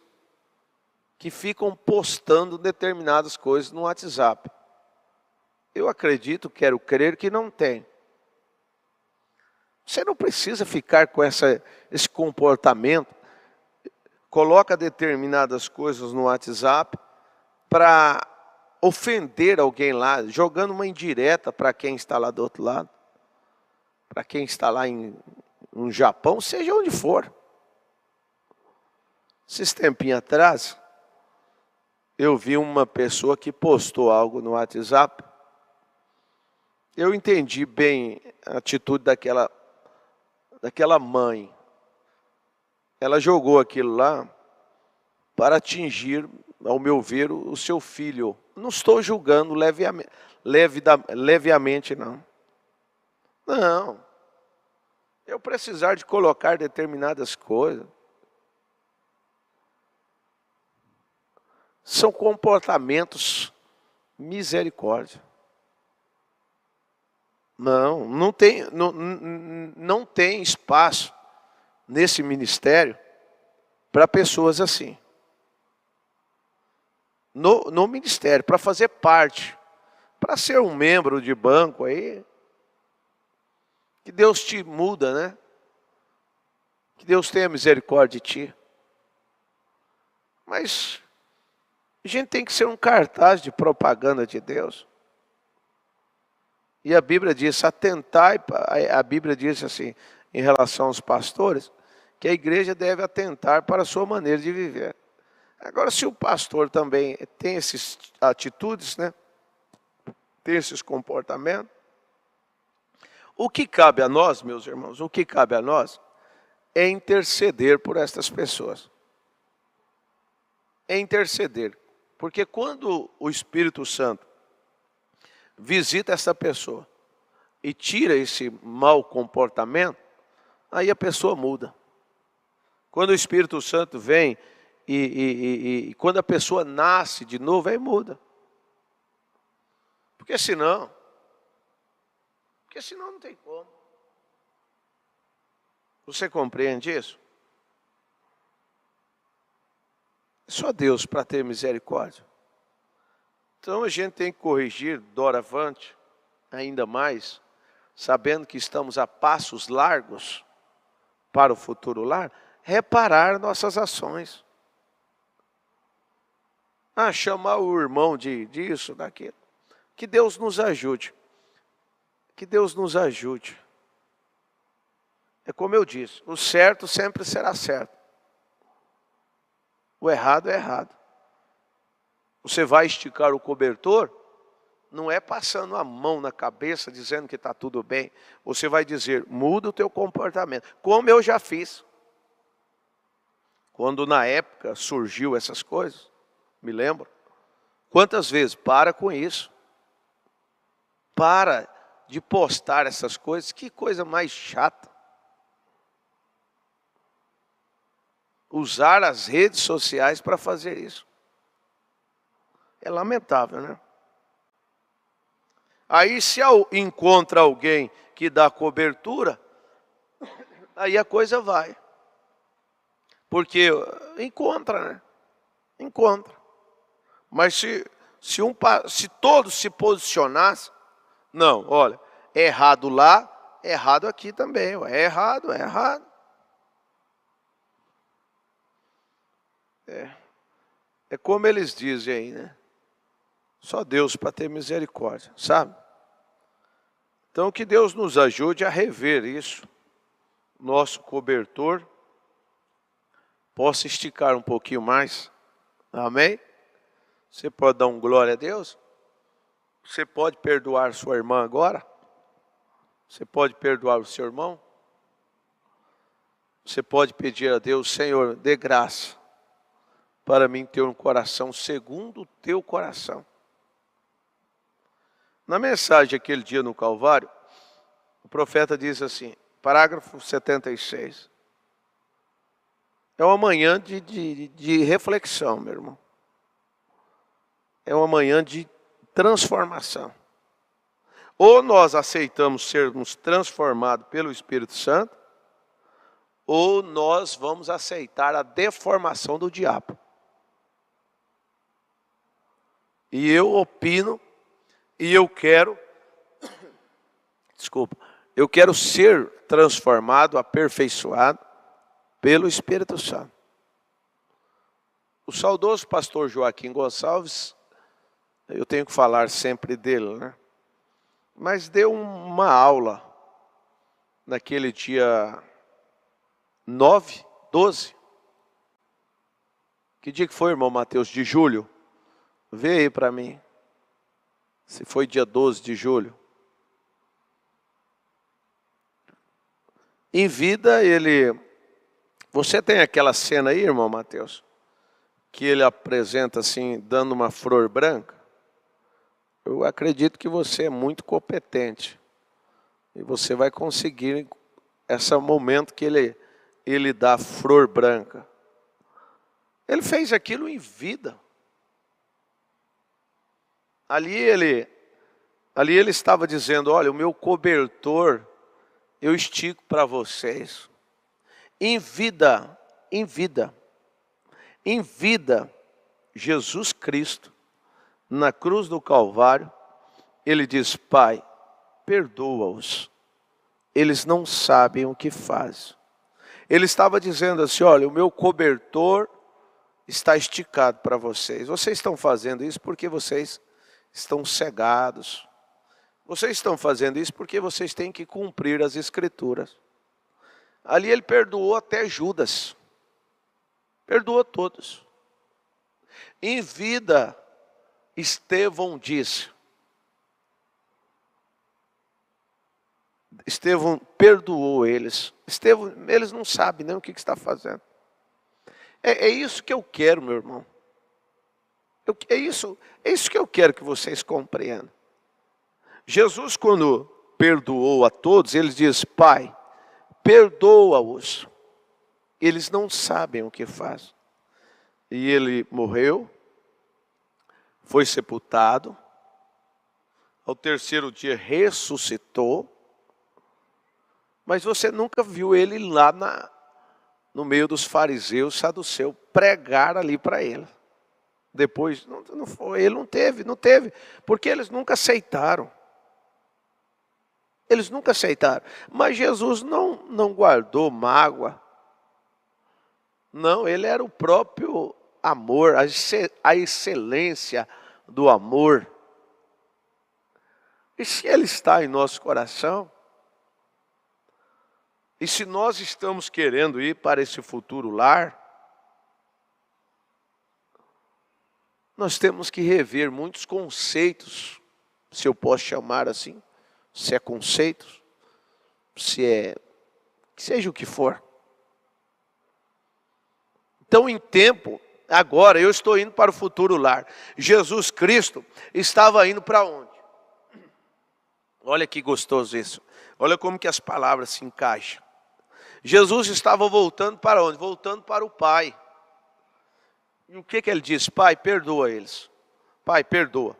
que ficam postando determinadas coisas no WhatsApp. Eu acredito, quero crer que não tem. Você não precisa ficar com esse comportamento. Coloca determinadas coisas no WhatsApp para ofender alguém lá, jogando uma indireta para quem está lá do outro lado. Para quem está lá no Japão, seja onde for. Esses tempinhos atrás, eu vi uma pessoa que postou algo no WhatsApp. Eu entendi bem a atitude daquela mãe. Ela jogou aquilo lá para atingir, ao meu ver, o seu filho. Não estou julgando levemente, não. Não. Eu precisar de colocar determinadas coisas. São comportamentos misericórdia. Não tem espaço nesse ministério para pessoas assim. no ministério, para fazer parte, para ser um membro de banco aí. Que Deus te muda, né? Que Deus tenha misericórdia de ti. Mas a gente tem que ser um cartaz de propaganda de Deus. E a Bíblia diz, atentai, a Bíblia diz assim, em relação aos pastores, que a igreja deve atentar para a sua maneira de viver. Agora, se o pastor também tem essas atitudes, né? Tem esses comportamentos, o que cabe a nós, meus irmãos, o que cabe a nós é interceder por estas pessoas. É interceder. Porque quando o Espírito Santo visita essa pessoa e tira esse mau comportamento, aí a pessoa muda. Quando o Espírito Santo vem e quando a pessoa nasce de novo, aí muda. Porque senão não tem como. Você compreende isso? É só Deus para ter misericórdia. Então a gente tem que corrigir doravante, ainda mais, sabendo que estamos a passos largos para o futuro lar, reparar nossas ações. Chamar o irmão disso, daquilo. Que Deus nos ajude. Que Deus nos ajude. É como eu disse, o certo sempre será certo. O errado é errado. Você vai esticar o cobertor, não é passando a mão na cabeça dizendo que está tudo bem. Você vai dizer, muda o teu comportamento. Como eu já fiz. Quando na época surgiu essas coisas, me lembro. Quantas vezes? Para com isso. Para de postar essas coisas. Que coisa mais chata. Usar as redes sociais para fazer isso. É lamentável, né? Aí se encontra alguém que dá cobertura, aí a coisa vai. Porque encontra, né? Encontra. Mas se todos se posicionassem, não, olha, é errado lá, é errado aqui também. É errado, é errado. É como eles dizem aí, né? Só Deus para ter misericórdia, sabe? Então que Deus nos ajude a rever isso. Nosso cobertor possa esticar um pouquinho mais. Amém? Você pode dar um glória a Deus? Você pode perdoar sua irmã agora? Você pode perdoar o seu irmão? Você pode pedir a Deus, Senhor, dê graça para mim ter um coração segundo o teu coração. Na mensagem aquele dia no Calvário, o profeta diz assim, parágrafo 76. É uma manhã de reflexão, meu irmão. É uma manhã de transformação. Ou nós aceitamos sermos transformados pelo Espírito Santo, ou nós vamos aceitar a deformação do diabo. E eu opino, e eu quero, eu quero ser transformado, aperfeiçoado pelo Espírito Santo. O saudoso pastor Joaquim Gonçalves, eu tenho que falar sempre dele, né? Mas deu uma aula naquele dia 12. Que dia que foi, irmão Mateus? De julho? Vê aí para mim. Se foi dia 12 de julho. Em vida você tem aquela cena aí, irmão Mateus, que ele apresenta assim, dando uma flor branca. Eu acredito que você é muito competente. E você vai conseguir esse momento que ele dá flor branca. Ele fez aquilo em vida. Ali ele estava dizendo, olha, o meu cobertor eu estico para vocês. Em vida, Jesus Cristo, na cruz do Calvário, ele diz: Pai, perdoa-os, eles não sabem o que fazem. Ele estava dizendo assim: olha, o meu cobertor está esticado para vocês. Vocês estão fazendo isso porque vocês estão cegados. Vocês estão fazendo isso porque vocês têm que cumprir as Escrituras. Ali ele perdoou até Judas. Perdoou todos. Em vida, Estevão disse. Estevão perdoou eles. Estevão, eles não sabem nem o que está fazendo. É isso que eu quero, meu irmão. É isso que eu quero que vocês compreendam. Jesus, quando perdoou a todos, ele diz: Pai, perdoa-os. Eles não sabem o que fazem. E ele morreu, foi sepultado, ao terceiro dia ressuscitou, mas você nunca viu ele lá no meio dos fariseus, saduceus, pregar ali para ele. Depois, não foi, ele não teve, porque eles nunca aceitaram. Eles nunca aceitaram. Mas Jesus não guardou mágoa. Não, ele era o próprio amor, a excelência do amor. E se ele está em nosso coração, e se nós estamos querendo ir para esse futuro lar, nós temos que rever muitos conceitos, se eu posso chamar assim, se é conceitos, seja o que for. Então, em tempo, agora eu estou indo para o futuro lar. Jesus Cristo estava indo para onde? Olha que gostoso isso. Olha como que as palavras se encaixam. Jesus estava voltando para onde? Voltando para o Pai. E o que ele diz? Pai, perdoa eles. Pai, perdoa.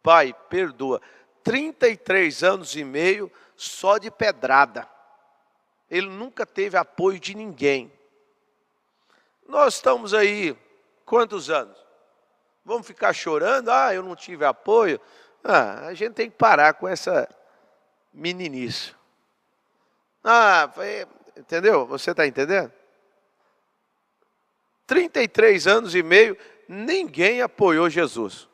Pai, perdoa. 33 anos e meio só de pedrada. Ele nunca teve apoio de ninguém. Nós estamos aí, quantos anos? Vamos ficar chorando? Ah, eu não tive apoio. Ah, a gente tem que parar com essa meninice. Ah, entendeu? Você está entendendo? 33 anos e meio, ninguém apoiou Jesus.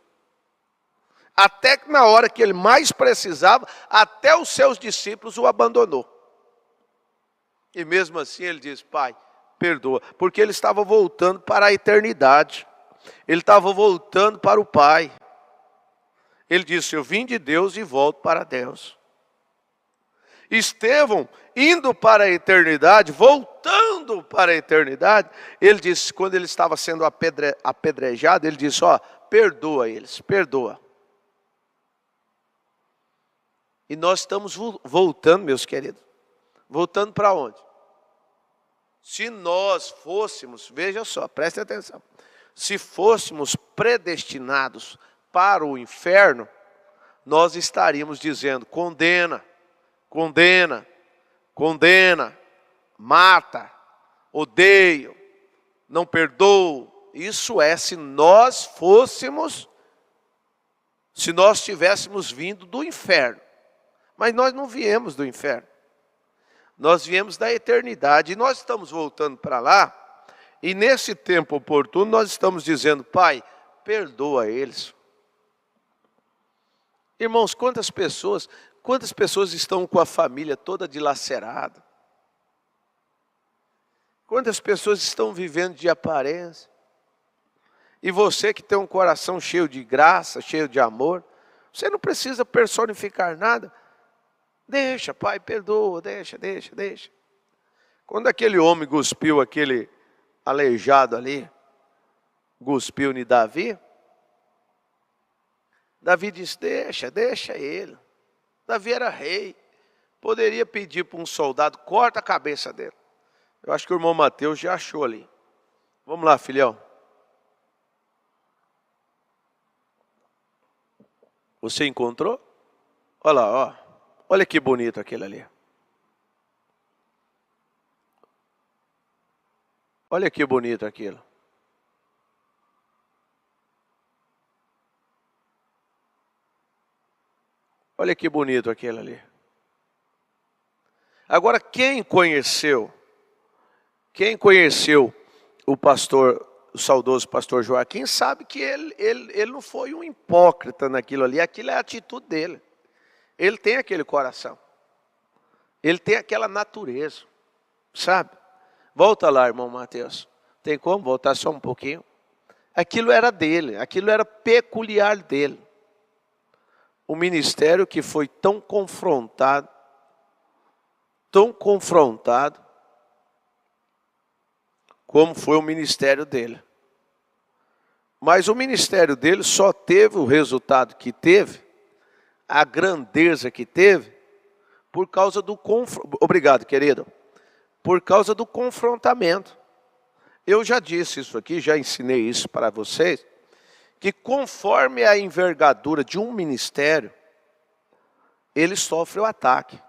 Até que na hora que ele mais precisava, até os seus discípulos o abandonou. E mesmo assim ele diz: Pai, perdoa. Porque ele estava voltando para a eternidade. Ele estava voltando para o Pai. Ele disse: eu vim de Deus e volto para Deus. Estevão, indo para a eternidade, voltando para a eternidade, ele disse, quando ele estava sendo apedrejado, ele disse: ó, perdoa eles, perdoa. E nós estamos voltando, meus queridos. Voltando para onde? Se nós fôssemos, veja só, preste atenção. Se fôssemos predestinados para o inferno, nós estaríamos dizendo: condena, condena, condena, mata, odeio, não perdoo. Isso é se nós tivéssemos vindo do inferno. Mas nós não viemos do inferno. Nós viemos da eternidade. E nós estamos voltando para lá. E nesse tempo oportuno nós estamos dizendo: Pai, perdoa eles. Irmãos, quantas pessoas estão com a família toda dilacerada? Quantas pessoas estão vivendo de aparência? E você que tem um coração cheio de graça, cheio de amor, você não precisa personificar nada. Deixa, Pai, perdoa, deixa. Quando aquele homem cuspiu aquele aleijado ali, cuspiu em Davi, Davi disse: deixa ele. Davi era rei, poderia pedir para um soldado: corta a cabeça dele. Eu acho que o irmão Mateus já achou ali. Vamos lá, filhão. Você encontrou? Olha lá, ó. Olha que bonito aquele ali. Olha que bonito aquilo. Olha que bonito aquele ali. Agora, quem conheceu o pastor, o saudoso pastor Joaquim, sabe que ele não foi um hipócrita naquilo ali, aquilo é a atitude dele. Ele tem aquele coração, ele tem aquela natureza, sabe? Volta lá, irmão Mateus, tem como voltar só um pouquinho? Aquilo era dele, aquilo era peculiar dele. O ministério que foi tão confrontado, como foi o ministério dele. Mas o ministério dele só teve o resultado que teve, a grandeza que teve, por causa do obrigado, querido. Por causa do confrontamento. Eu já disse isso aqui, já ensinei isso para vocês, que conforme a envergadura de um ministério, ele sofre o ataque.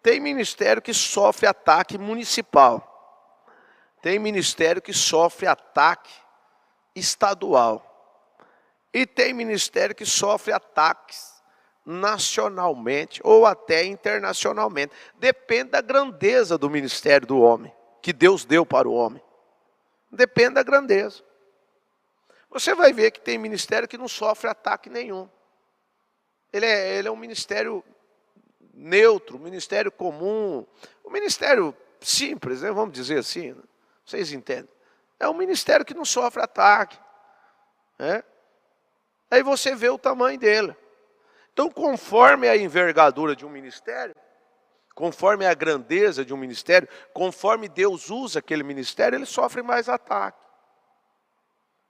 Tem ministério que sofre ataque municipal. Tem ministério que sofre ataque estadual. E tem ministério que sofre ataques nacionalmente ou até internacionalmente. Depende da grandeza do ministério do homem, que Deus deu para o homem. Depende da grandeza. Você vai ver que tem ministério que não sofre ataque nenhum. Ele é um ministério neutro, um ministério comum, um ministério simples, né? Vamos dizer assim, né? Vocês entendem? É um ministério que não sofre ataque. Né? Aí você vê o tamanho dele. Então, conforme a envergadura de um ministério, conforme a grandeza de um ministério, conforme Deus usa aquele ministério, ele sofre mais ataque.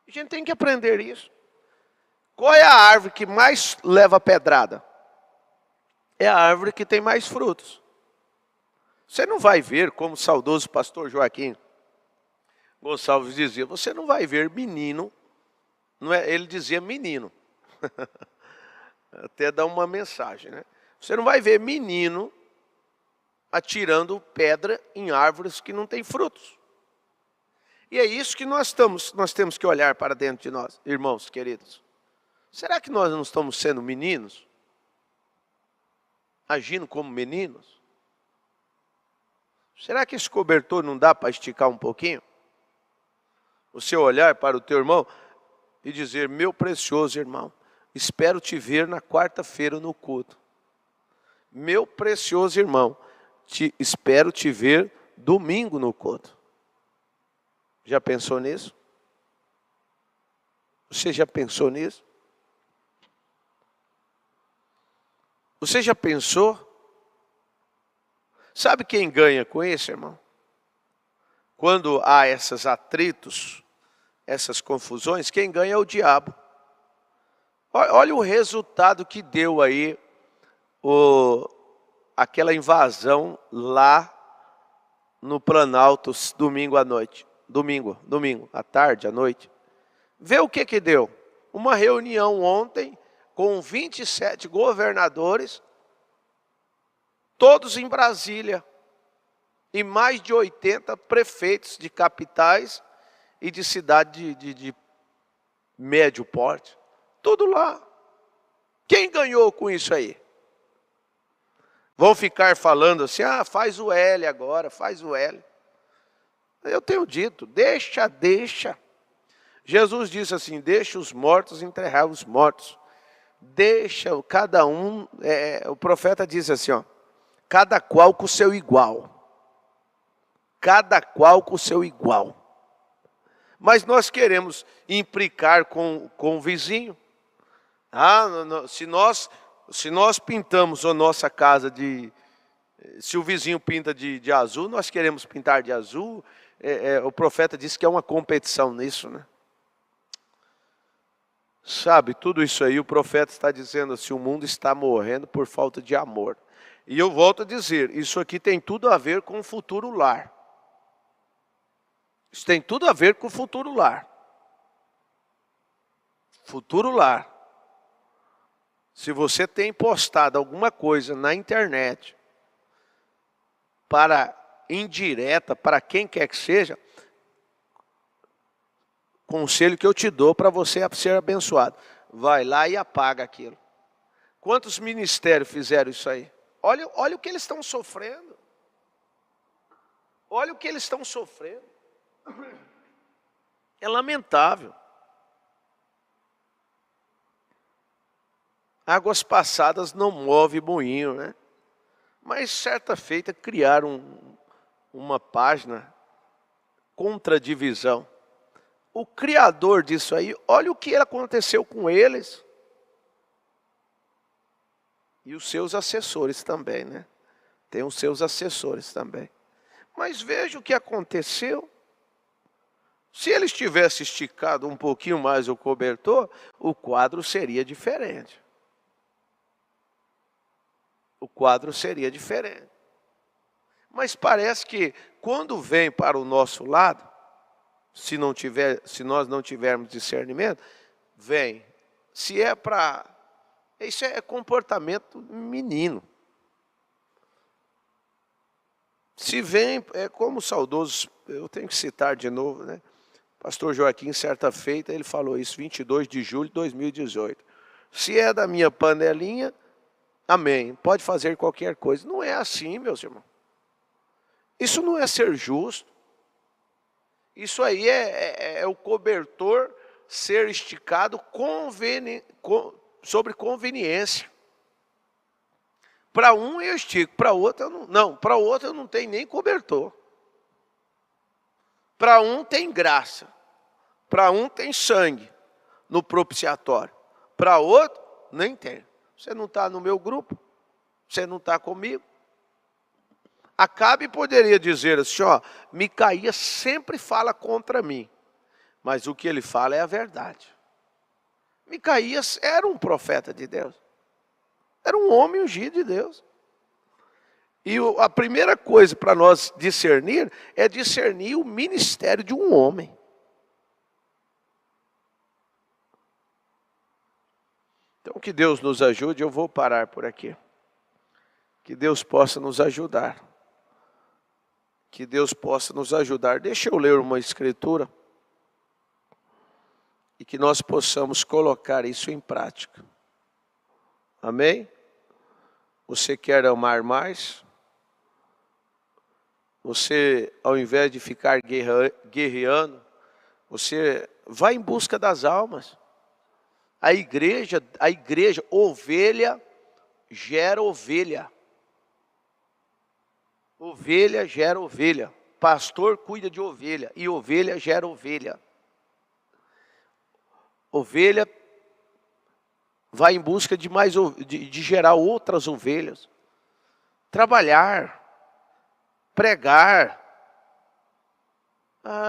A gente tem que aprender isso. Qual é a árvore que mais leva pedrada? É a árvore que tem mais frutos. Você não vai ver, como o saudoso pastor Joaquim Gonçalves dizia, você não vai ver menino, não é, ele dizia menino, até dá uma mensagem, né? Você não vai ver menino atirando pedra em árvores que não têm frutos. E é isso que nós temos que olhar para dentro de nós, irmãos queridos. Será que nós não estamos sendo meninos? Agindo como meninos? Será que esse cobertor não dá para esticar um pouquinho? Você olhar para o teu irmão e dizer, meu precioso irmão, espero te ver na quarta-feira no culto. Meu precioso irmão, espero te ver domingo no culto. Já pensou nisso? Você já pensou nisso? Você já pensou? Sabe quem ganha com isso, irmão? Quando há esses atritos, essas confusões, quem ganha é o diabo. Olha o resultado que deu aí aquela invasão lá no Planalto domingo à noite. Domingo, à tarde, à noite. Vê o que deu. Uma reunião ontem com 27 governadores, todos em Brasília, e mais de 80 prefeitos de capitais e de cidade de médio porte. Tudo lá. Quem ganhou com isso aí? Vão ficar falando assim, faz o L agora, faz o L. Eu tenho dito, deixa. Jesus disse assim, deixa os mortos enterrar os mortos. Deixa cada um, o profeta diz assim, cada qual com o seu igual. Cada qual com o seu igual. Mas nós queremos implicar com o vizinho. Se nós pintamos a nossa casa se o vizinho pinta de azul, nós queremos pintar de azul. O profeta disse que é uma competição nisso, né? Sabe, tudo isso aí o profeta está dizendo assim, o mundo está morrendo por falta de amor. E eu volto a dizer, isso aqui tem tudo a ver com o futuro lar. Isso tem tudo a ver com o futuro lar. Futuro lar. Se você tem postado alguma coisa na internet, para indireta, para quem quer que seja, conselho que eu te dou para você ser abençoado. Vai lá e apaga aquilo. Quantos ministérios fizeram isso aí? Olha o que eles estão sofrendo. Olha o que eles estão sofrendo. É lamentável. Águas passadas não move moinho, né? Mas certa feita criaram uma página contra divisão. O criador disso aí, olha o que aconteceu com eles. E os seus assessores também, né? Tem os seus assessores também. Mas veja o que aconteceu. Se eles tivessem esticado um pouquinho mais o cobertor, o quadro seria diferente. O quadro seria diferente. Mas parece que quando vem para o nosso lado, se nós não tivermos discernimento, vem. Se é para... Isso é comportamento menino. Se vem, é como o saudoso, eu tenho que citar de novo, né? Pastor Joaquim, certa feita, ele falou isso, 22 de julho de 2018. Se é da minha panelinha, amém, pode fazer qualquer coisa. Não é assim, meus irmãos. Isso não é ser justo. Isso aí é o cobertor ser esticado sobre conveniência. Para um eu estico, para outro eu não. Para outro eu não tenho nem cobertor. Para um tem graça. Para um tem sangue no propiciatório. Para outro, nem tem. Você não está no meu grupo. Você não está comigo. Acabe poderia dizer assim, ó, Micaías sempre fala contra mim. Mas o que ele fala é a verdade. Micaías era um profeta de Deus. Era um homem ungido de Deus. E a primeira coisa para nós discernir é discernir o ministério de um homem. Então que Deus nos ajude, eu vou parar por aqui. Que Deus possa nos ajudar. Que Deus possa nos ajudar. Deixa eu ler uma escritura. E que nós possamos colocar isso em prática. Amém? Você quer amar mais? Você, ao invés de ficar guerreando, você vai em busca das almas. A igreja, ovelha gera ovelha. Ovelha gera ovelha. Pastor cuida de ovelha. E ovelha gera ovelha. Ovelha vai em busca de gerar outras ovelhas. Trabalhar. Pregar.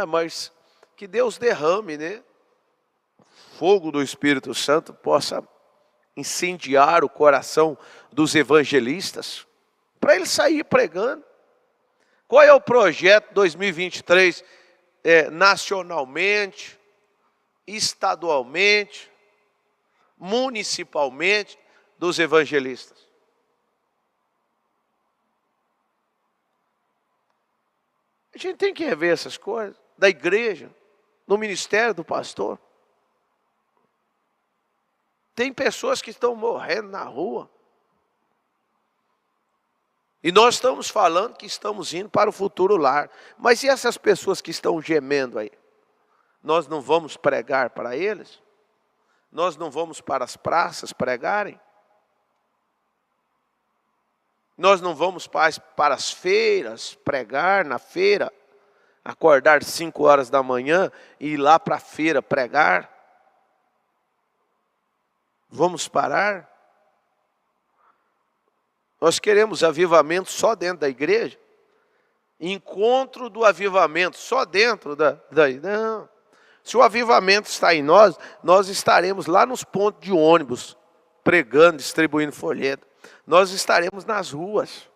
Mas que Deus derrame, né? Fogo do Espírito Santo possa incendiar o coração dos evangelistas. Para eles sair pregando. Qual é o projeto 2023 nacionalmente, estadualmente, municipalmente dos evangelistas? A gente tem que rever essas coisas, da igreja, no ministério do pastor. Tem pessoas que estão morrendo na rua. E nós estamos falando que estamos indo para o futuro lar. Mas e essas pessoas que estão gemendo aí? Nós não vamos pregar para eles? Nós não vamos para as praças pregarem? Nós não vamos para as feiras pregar na feira? Acordar 5 horas da manhã e ir lá para a feira pregar? Vamos parar? Nós queremos avivamento só dentro da igreja? Encontro do avivamento só dentro não. Se o avivamento está em nós, nós estaremos lá nos pontos de ônibus, pregando, distribuindo folheto. Nós estaremos nas ruas.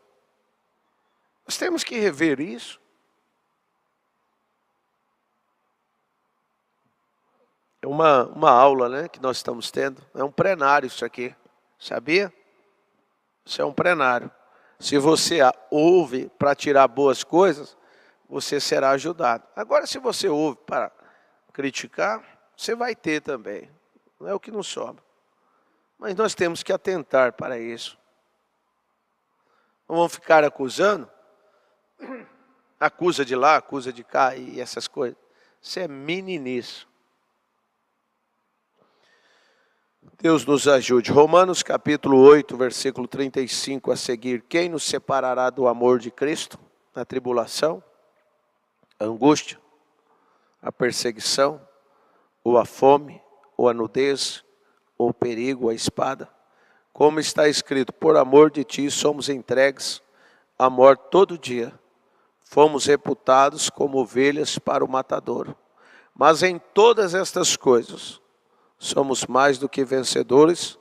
Nós temos que rever isso. É uma aula, né, que nós estamos tendo. É um plenário isso aqui. Sabia? Isso é um plenário. Se você ouve para tirar boas coisas, você será ajudado. Agora, se você ouve para criticar, você vai ter também. Não é o que nos sobra. Mas nós temos que atentar para isso. Não vamos ficar acusando. Acusa de lá, acusa de cá e essas coisas. Isso é meninice. Deus nos ajude. Romanos capítulo 8, versículo 35 a seguir. Quem nos separará do amor de Cristo? A tribulação, a angústia, a perseguição, ou a fome, ou a nudez, ou o perigo, a espada. Como está escrito, por amor de ti somos entregues à morte todo dia. Fomos reputados como ovelhas para o matadouro. Mas em todas estas coisas, somos mais do que vencedores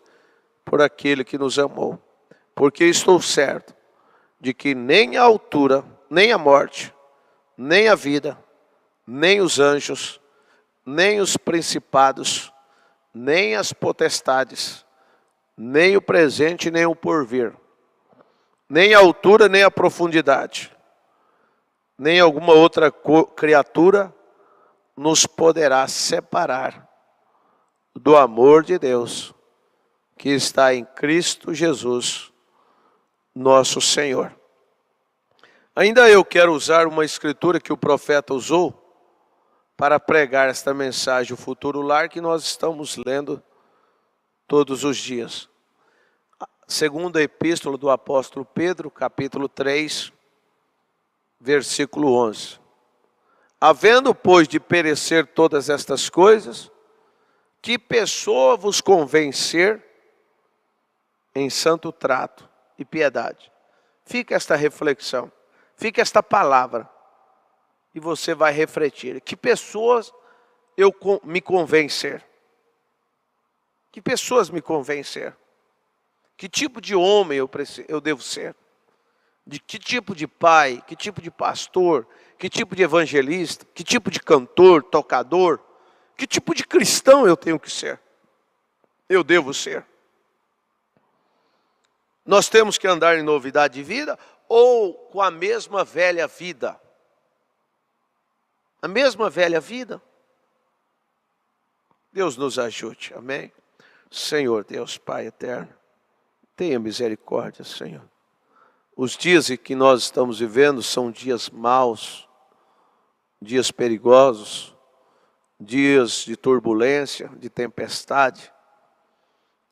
por aquele que nos amou. Porque estou certo de que nem a altura, nem a morte, nem a vida, nem os anjos, nem os principados, nem as potestades, nem o presente, nem o porvir, nem a altura, nem a profundidade, nem alguma outra criatura nos poderá separar do amor de Deus que está em Cristo Jesus, nosso Senhor. Ainda eu quero usar uma escritura que o profeta usou para pregar esta mensagem, o futuro lar, que nós estamos lendo todos os dias. Segunda epístola do apóstolo Pedro, capítulo 3, versículo 11. Havendo, pois, de perecer todas estas coisas, que pessoa vos convencer em santo trato e piedade? Fica esta reflexão, fica esta palavra, e você vai refletir. Que pessoas me convencer? Que pessoas me convencer? Que tipo de homem eu devo ser? De que tipo de pai, que tipo de pastor, que tipo de evangelista, que tipo de cantor, tocador, que tipo de cristão eu tenho que ser? Eu devo ser? Nós temos que andar em novidade de vida ou com a mesma velha vida? A mesma velha vida? Deus nos ajude, amém? Senhor Deus, Pai eterno, tenha misericórdia, Senhor. Os dias em que nós estamos vivendo são dias maus, dias perigosos, dias de turbulência, de tempestade,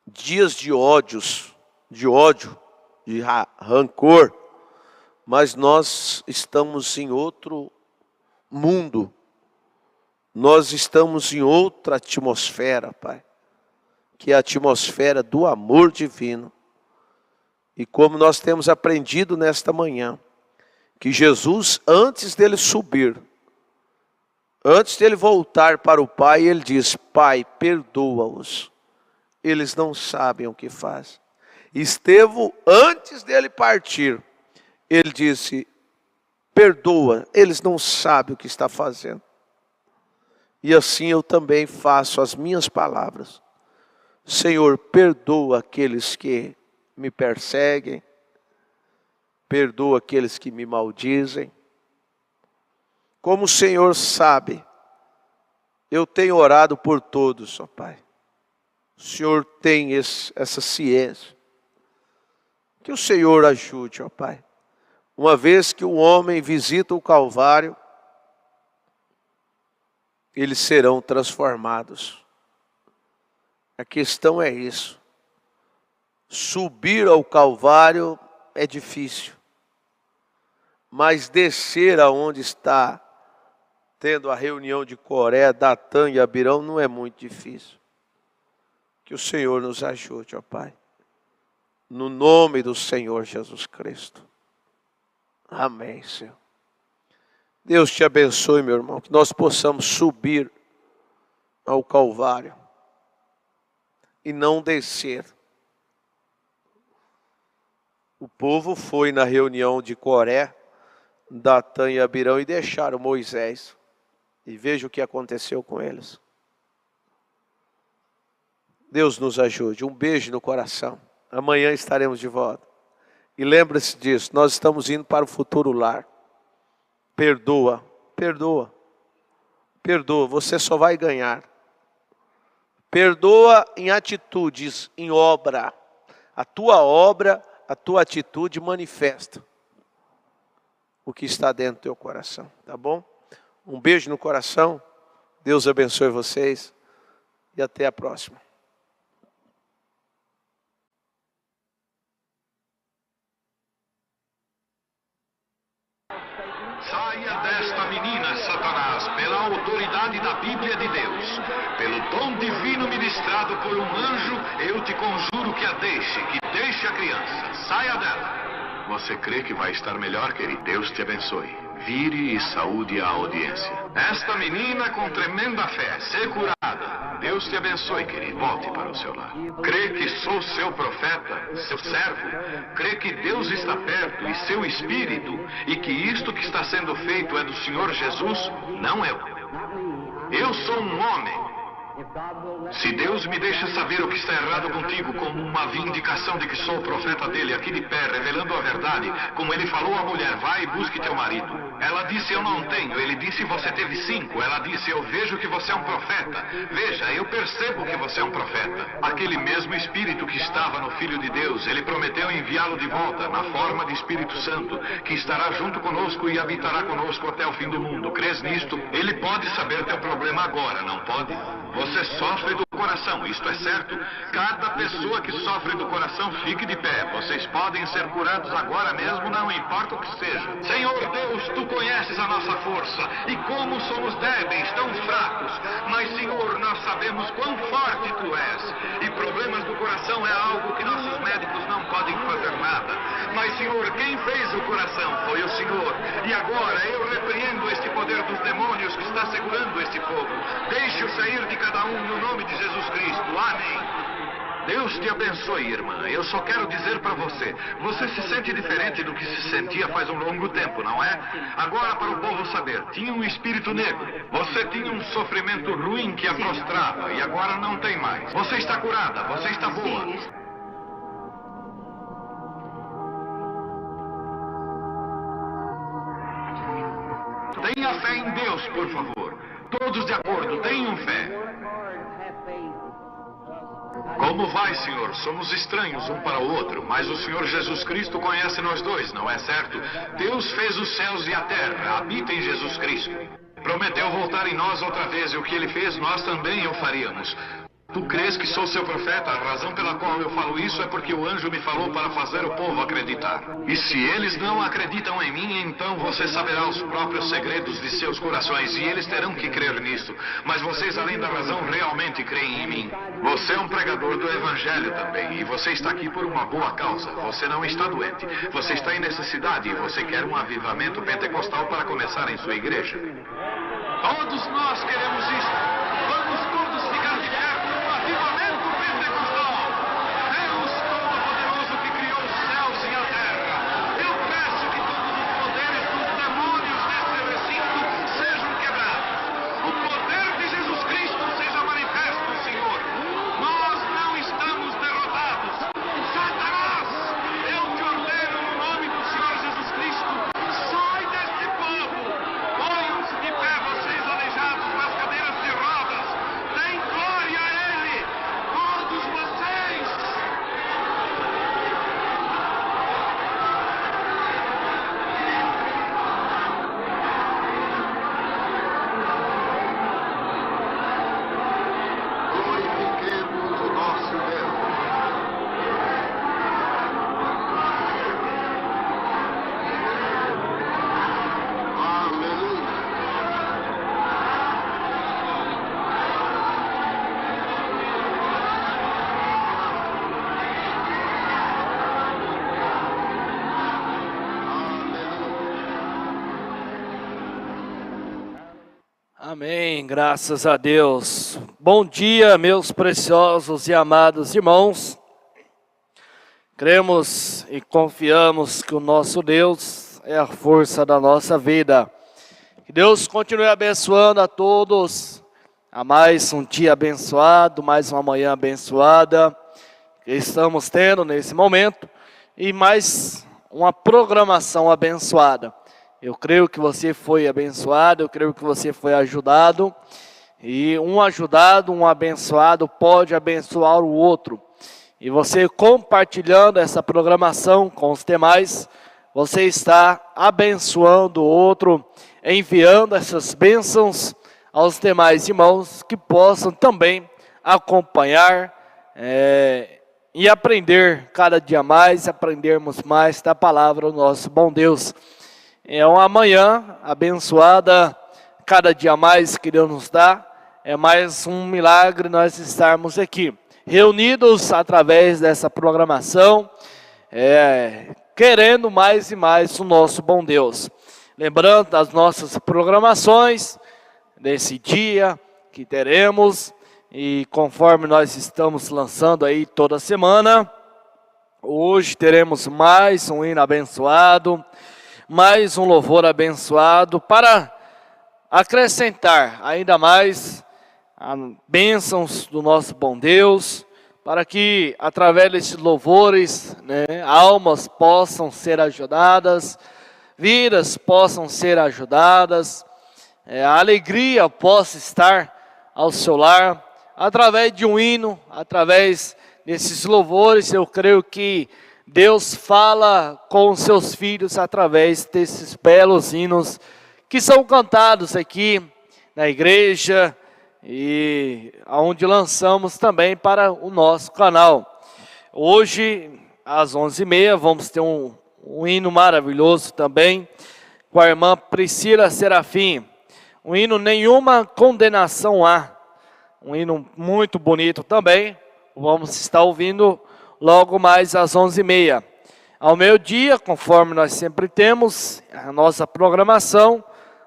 dias de ódios, de ódio, de rancor, mas nós estamos em outro mundo, nós estamos em outra atmosfera, Pai, que é a atmosfera do amor divino. E como nós temos aprendido nesta manhã, que Jesus, antes dele subir, antes dele voltar para o Pai, ele diz: Pai, perdoa-os, eles não sabem o que fazem. Estevão, antes dele partir, ele disse: perdoa, eles não sabem o que está fazendo. E assim eu também faço as minhas palavras. Senhor, perdoa aqueles que me perseguem, perdoa aqueles que me maldizem. Como o Senhor sabe, eu tenho orado por todos, ó Pai. O Senhor tem essa ciência. Que o Senhor ajude, ó Pai. Uma vez que o homem visita o Calvário, eles serão transformados. A questão é isso. Subir ao Calvário é difícil, mas descer aonde está tendo a reunião de Coré, Datã e Abirão não é muito difícil. Que o Senhor nos ajude, ó Pai, no nome do Senhor Jesus Cristo. Amém, Senhor. Deus te abençoe, meu irmão, que nós possamos subir ao Calvário e não descer. O povo foi na reunião de Coré, Datã e Abirão e deixaram Moisés. E veja o que aconteceu com eles. Deus nos ajude. Um beijo no coração. Amanhã estaremos de volta. E lembre-se disso, nós estamos indo para o futuro lar. Perdoa, perdoa, perdoa. Você só vai ganhar. Perdoa em atitudes, em obra. A tua atitude manifesta o que está dentro do teu coração, tá bom? Um beijo no coração, Deus abençoe vocês e até a próxima. Saia desta menina, Satanás, pela autoridade da Bíblia de Deus. Pelo dom divino ministrado por um anjo, eu te conjuro que deixe a criança. Saia dela. Você crê que vai estar melhor, querido? Deus te abençoe. Vire e saúde a audiência. Esta menina com tremenda fé, ser curada. Deus te abençoe, querido. Volte para o seu lar. Crê que sou seu profeta, seu servo? Crê que Deus está perto e seu espírito, e que isto que está sendo feito é do Senhor Jesus? Não eu. Eu sou um homem. Se Deus me deixa saber o que está errado contigo, como uma vindicação de que sou o profeta dele, aqui de pé, revelando a verdade, como ele falou à mulher, vai e busque teu marido. Ela disse, eu não tenho. Ele disse, você teve 5. Ela disse, eu vejo que você é um profeta. Veja, eu percebo que você é um profeta. Aquele mesmo Espírito que estava no Filho de Deus, ele prometeu enviá-lo de volta, na forma de Espírito Santo, que estará junto conosco e habitará conosco até o fim do mundo. Crês nisto? Ele pode saber teu problema agora, não pode? Você sofre do coração, isto é certo? Cada pessoa que sofre do coração, fique de pé. Vocês podem ser curados agora mesmo, não importa o que seja. Senhor Deus, tu conheces a nossa força e como somos débeis, tão fracos. Mas, Senhor, nós sabemos quão forte tu és. E problemas do coração é algo que nossos médicos não podem fazer nada. Mas, Senhor, quem fez o coração foi o Senhor. E agora eu repreendo este poder dos demônios que está segurando este fogo. Deixe-o sair de cada um no nome de Jesus Cristo. Amém. Deus te abençoe, irmã. Eu só quero dizer para você, você se sente diferente do que se sentia faz um longo tempo, não é? Agora, para o povo saber, tinha um espírito negro. Você tinha um sofrimento ruim que a prostrava e agora não tem mais. Você está curada, você está boa. Tenha fé em Deus, por favor. Todos de acordo, tenham fé. Como vai, Senhor? Somos estranhos um para o outro, mas o Senhor Jesus Cristo conhece nós dois, não é certo? Deus fez os céus e a terra, habita em Jesus Cristo. Prometeu voltar em nós outra vez, e o que ele fez, nós também o faríamos. Tu crês que sou seu profeta? A razão pela qual eu falo isso é porque o anjo me falou para fazer o povo acreditar. E se eles não acreditam em mim, então você saberá os próprios segredos de seus corações e eles terão que crer nisso. Mas vocês, além da razão, realmente creem em mim. Você é um pregador do evangelho também e você está aqui por uma boa causa. Você não está doente. Você está em necessidade e você quer um avivamento pentecostal para começar em sua igreja. Todos nós queremos isso. Vamos todos ficar de pé. Avivamento pentecostal! Deus Todo-Poderoso que criou os céus e a terra. Eu peço que todos os poderes dos demônios desse recinto sejam quebrados. O poder de Jesus Cristo seja manifesto, Senhor. Nós não estamos derrotados. Satanás, eu te ordeno no nome do Senhor Jesus Cristo, sai deste povo. Ponham-se de pé, vocês aleijados nas cadeiras de rodas. Deem glória a Ele. Todos vocês. Glorifiquemos o nosso Deus. Aleluia. Amém, graças a Deus. Bom dia, meus preciosos e amados irmãos. Cremos e confiamos que o nosso Deus é a força da nossa vida. Que Deus continue abençoando a todos. A mais um dia abençoado, mais uma manhã abençoada que estamos tendo nesse momento e mais uma programação abençoada. Eu creio que você foi abençoado, eu creio que você foi ajudado E um ajudado, um abençoado pode abençoar o outro. E você compartilhando essa programação com os demais, você está abençoando o outro, enviando essas bênçãos aos demais irmãos que possam também acompanhar e aprender cada dia mais, aprendermos mais da palavra do nosso bom Deus. É uma manhã abençoada, cada dia mais que Deus nos dá, é mais um milagre nós estarmos aqui, reunidos através dessa programação, querendo mais e mais o nosso bom Deus. Lembrando das nossas programações, desse dia que teremos, e conforme nós estamos lançando aí toda semana, hoje teremos mais um hino abençoado, mais um louvor abençoado, para acrescentar ainda mais as bênçãos do nosso bom Deus, para que através desses louvores, almas possam ser ajudadas, vidas possam ser ajudadas, a alegria possa estar ao seu lar, através de um hino, através desses louvores. Eu creio que Deus fala com os seus filhos através desses belos hinos que são cantados aqui na igreja e onde lançamos também para o nosso canal. Hoje, às 11h30, vamos ter um hino maravilhoso também com a irmã Priscila Serafim. Um hino Nenhuma Condenação Há. Um hino muito bonito também. Vamos estar ouvindo logo mais às 11h30. Ao meio-dia, conforme nós sempre temos, a nossa programação,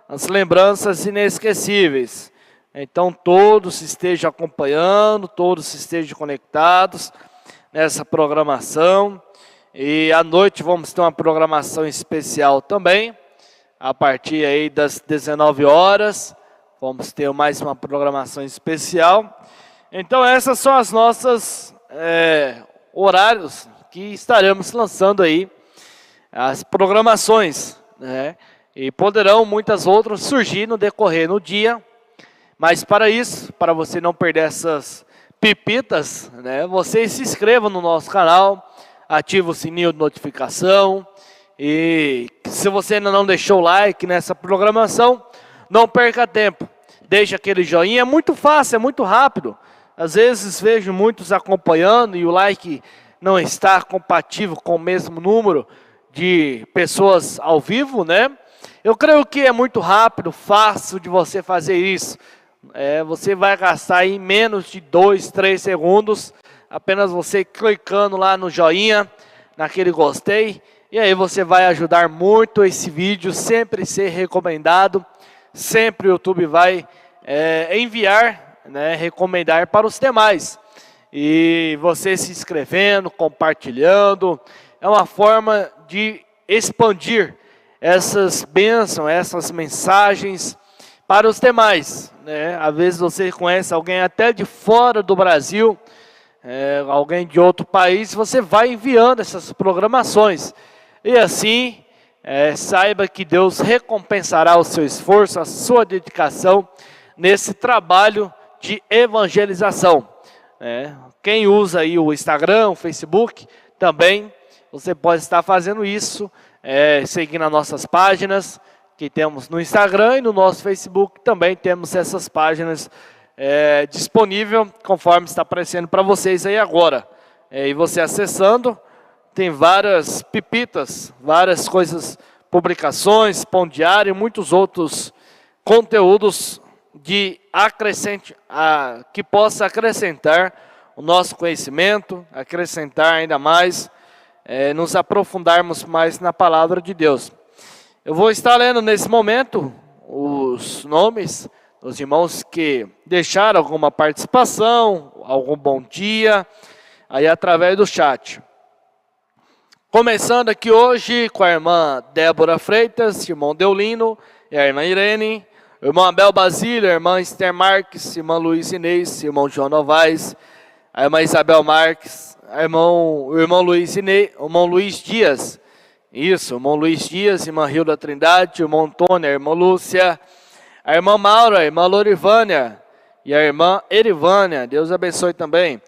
as lembranças inesquecíveis. Então todos estejam acompanhando, todos estejam conectados nessa programação. E à noite vamos ter uma programação especial também, a partir aí das 19 horas. Vamos ter mais uma programação especial. Então essas são as nossas horários que estaremos lançando aí, as programações, e poderão muitas outras surgir no decorrer do dia. Mas para isso, para você não perder essas pipitas, você se inscreva no nosso canal, ative o sininho de notificação, e se você ainda não deixou o like nessa programação, não perca tempo, deixe aquele joinha. É muito fácil, é muito rápido. Às vezes vejo muitos acompanhando e o like não está compatível com o mesmo número de pessoas ao vivo, Eu creio que é muito rápido, fácil de você fazer isso. Você vai gastar aí menos de 2, 3 segundos, apenas você clicando lá no joinha, naquele gostei, e aí você vai ajudar muito esse vídeo sempre ser recomendado. Sempre o YouTube vai enviar, recomendar para os demais. E você se inscrevendo, compartilhando, é uma forma de expandir essas bênçãos, essas mensagens para os demais. Às vezes você conhece alguém até de fora do Brasil, alguém de outro país, você vai enviando essas programações. E assim, saiba que Deus recompensará o seu esforço, a sua dedicação nesse trabalho de evangelização. Quem usa aí o Instagram, o Facebook, também você pode estar fazendo isso, seguindo as nossas páginas que temos no Instagram, e no nosso Facebook também temos essas páginas disponíveis, conforme está aparecendo para vocês aí agora. E você acessando, tem várias pipitas, várias coisas, publicações, pão diário, e muitos outros conteúdos que possa acrescentar o nosso conhecimento, acrescentar ainda mais, nos aprofundarmos mais na palavra de Deus. Eu vou estar lendo nesse momento os nomes dos irmãos que deixaram alguma participação, algum bom dia, aí através do chat. Começando aqui hoje com a irmã Débora Freitas, irmão Deulino, e a irmã Irene, o irmão Abel Basílio, a irmã Esther Marques, irmã Luiz Inês, irmão João Novaes, a irmã Isabel Marques, o irmão Luiz Dias, isso, o irmão Luiz Dias, irmã Hilda Trindade, o irmão Antônio, a irmã Lúcia, a irmã Maura, a irmã Lorivânia, e a irmã Erivânia, Deus abençoe também.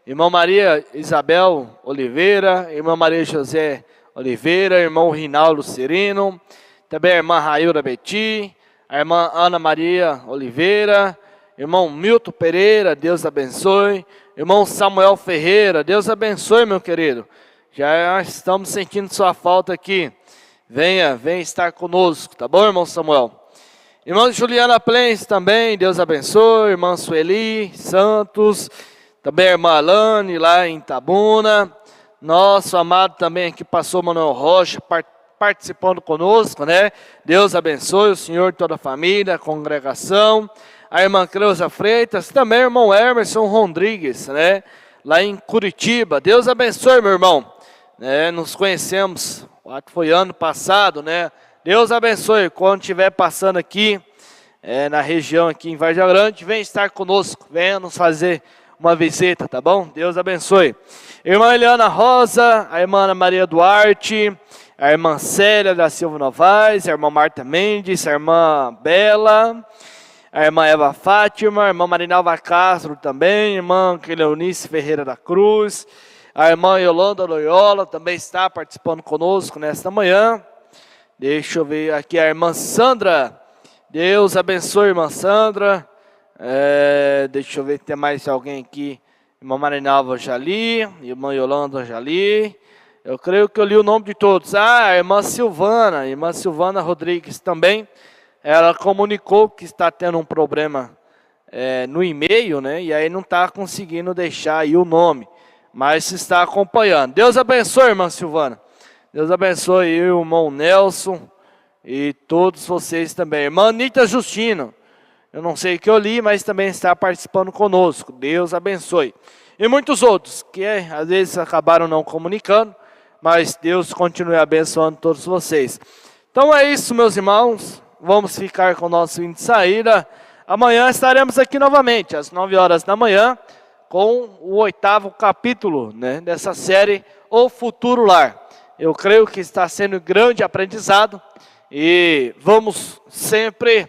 Irmã Maria Isabel Oliveira, irmã Maria José Oliveira, irmão Rinaldo Cirino, também a irmã Railda Beti, a irmã Ana Maria Oliveira, irmão Milton Pereira, Deus abençoe. Irmão Samuel Ferreira, Deus abençoe, meu querido. Já estamos sentindo sua falta aqui. Venha estar conosco, tá bom, irmão Samuel? Irmã Juliana Plens também, Deus abençoe. Irmã Sueli Santos, também a irmã Alane, lá em Itabuna. Nosso amado também aqui, pastor Manuel Rocha, participando conosco, né? Deus abençoe o senhor e toda a família, a congregação. A irmã Creuza Freitas, também o irmão Emerson Rodrigues, né? Lá em Curitiba. Deus abençoe, meu irmão. Nos conhecemos, acho que foi ano passado, né? Deus abençoe. Quando estiver passando aqui, na região aqui em Vargem Grande, vem estar conosco, venha nos fazer uma visita, tá bom? Deus abençoe. Irmã Eliana Rosa, a irmã Ana Maria Duarte, a irmã Célia da Silva Novaes, a irmã Marta Mendes, a irmã Bela, a irmã Eva Fátima, a irmã Marinalva Castro também, a irmã Cleonice Ferreira da Cruz, a irmã Yolanda Loyola também está participando conosco nesta manhã. Deixa eu ver aqui a irmã Sandra, Deus abençoe, irmã Sandra. Deixa eu ver se tem mais alguém aqui. Irmã Marinalva Jali, irmã Yolanda Jali. Eu creio que eu li o nome de todos. A irmã Silvana Rodrigues também. Ela comunicou que está tendo um problema no e-mail, né? E aí não está conseguindo deixar aí o nome. Mas está acompanhando. Deus abençoe, irmã Silvana. Deus abençoe o irmão Nelson e todos vocês também. Irmã Anitta Justino. Eu não sei o que eu li, mas também está participando conosco. Deus abençoe. E muitos outros que às vezes acabaram não comunicando, mas Deus continue abençoando todos vocês. Então é isso, meus irmãos. Vamos ficar com o nosso hino de saída. Amanhã estaremos aqui novamente, às 9 horas da manhã, com o 8º capítulo, né, dessa série, O Futuro Lar. Eu creio que está sendo grande aprendizado e vamos sempre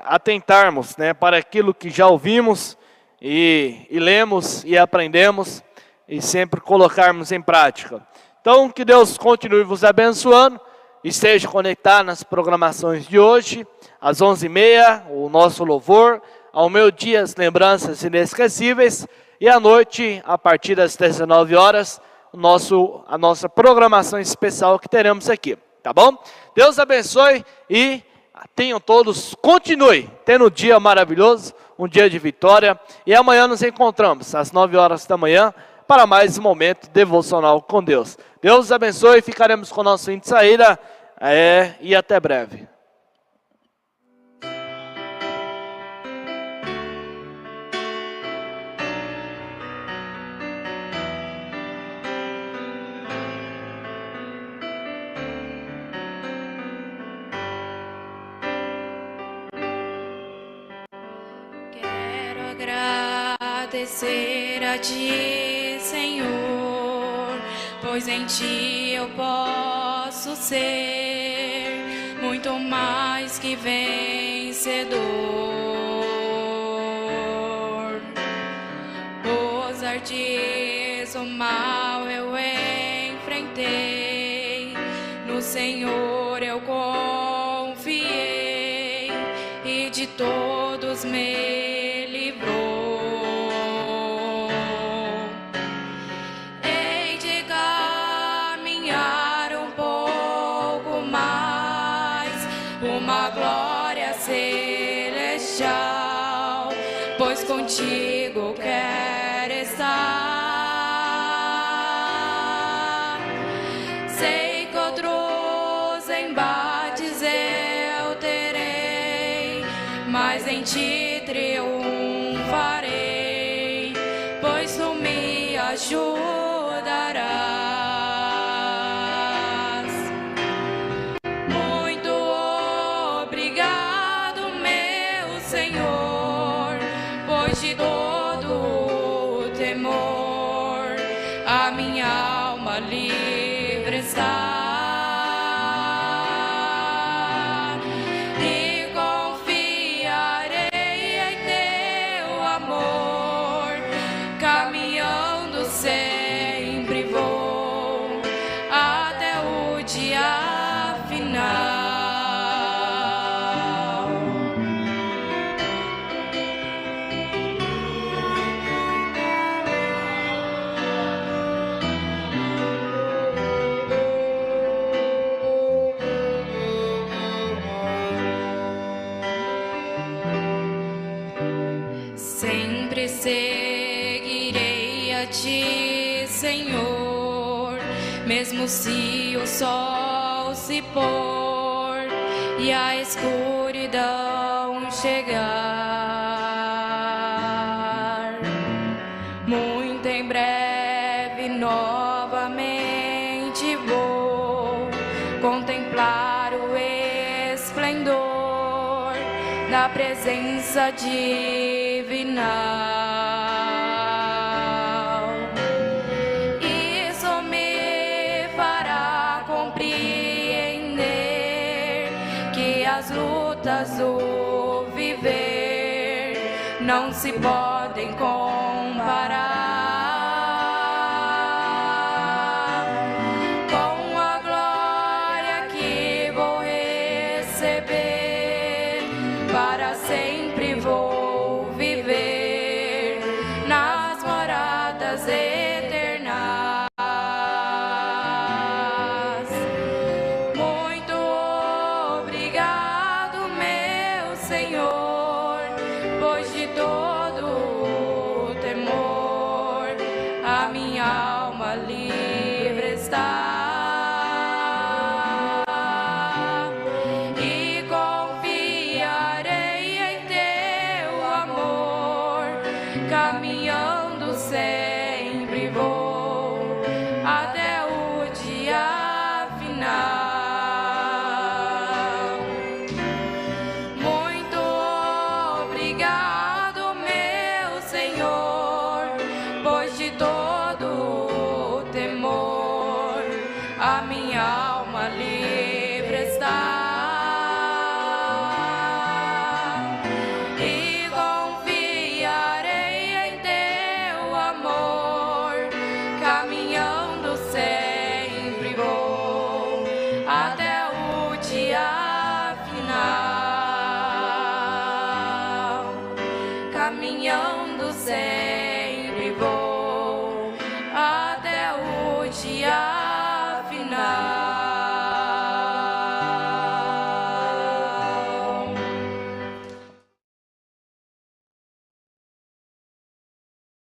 atentarmos, né, para aquilo que já ouvimos e lemos e aprendemos e sempre colocarmos em prática. Então, que Deus continue vos abençoando, esteja conectado nas programações de hoje, às 11h30, o nosso louvor, ao meio-dia as lembranças inesquecíveis e à noite, a partir das 19 horas, a nossa programação especial que teremos aqui, tá bom? Deus abençoe e tenham todos, continue tendo um dia maravilhoso, um dia de vitória. E amanhã nos encontramos às 9 horas da manhã para mais um momento devocional com Deus. Deus os abençoe, ficaremos com o nosso hino de saída e até breve. Agradecer a Ti, Senhor, pois em Ti eu posso ser muito mais que vencedor. Os ardis, o mal eu enfrentei, no Senhor eu confiei e de todos me livrou. Uma glória celestial, pois contigo quero estar. Sei que outros embates eu terei, mas em ti triunfarei, pois tu me ajudarás. De todo temor, a minha alma livre está, e confiarei em Deus. Sempre seguirei a ti, Senhor, mesmo se o sol se pôr e a escuridão chegar. Muito em breve novamente vou contemplar o esplendor da presença divinal. Isso me fará compreender que as lutas do viver não se podem comparar com a glória que vou receber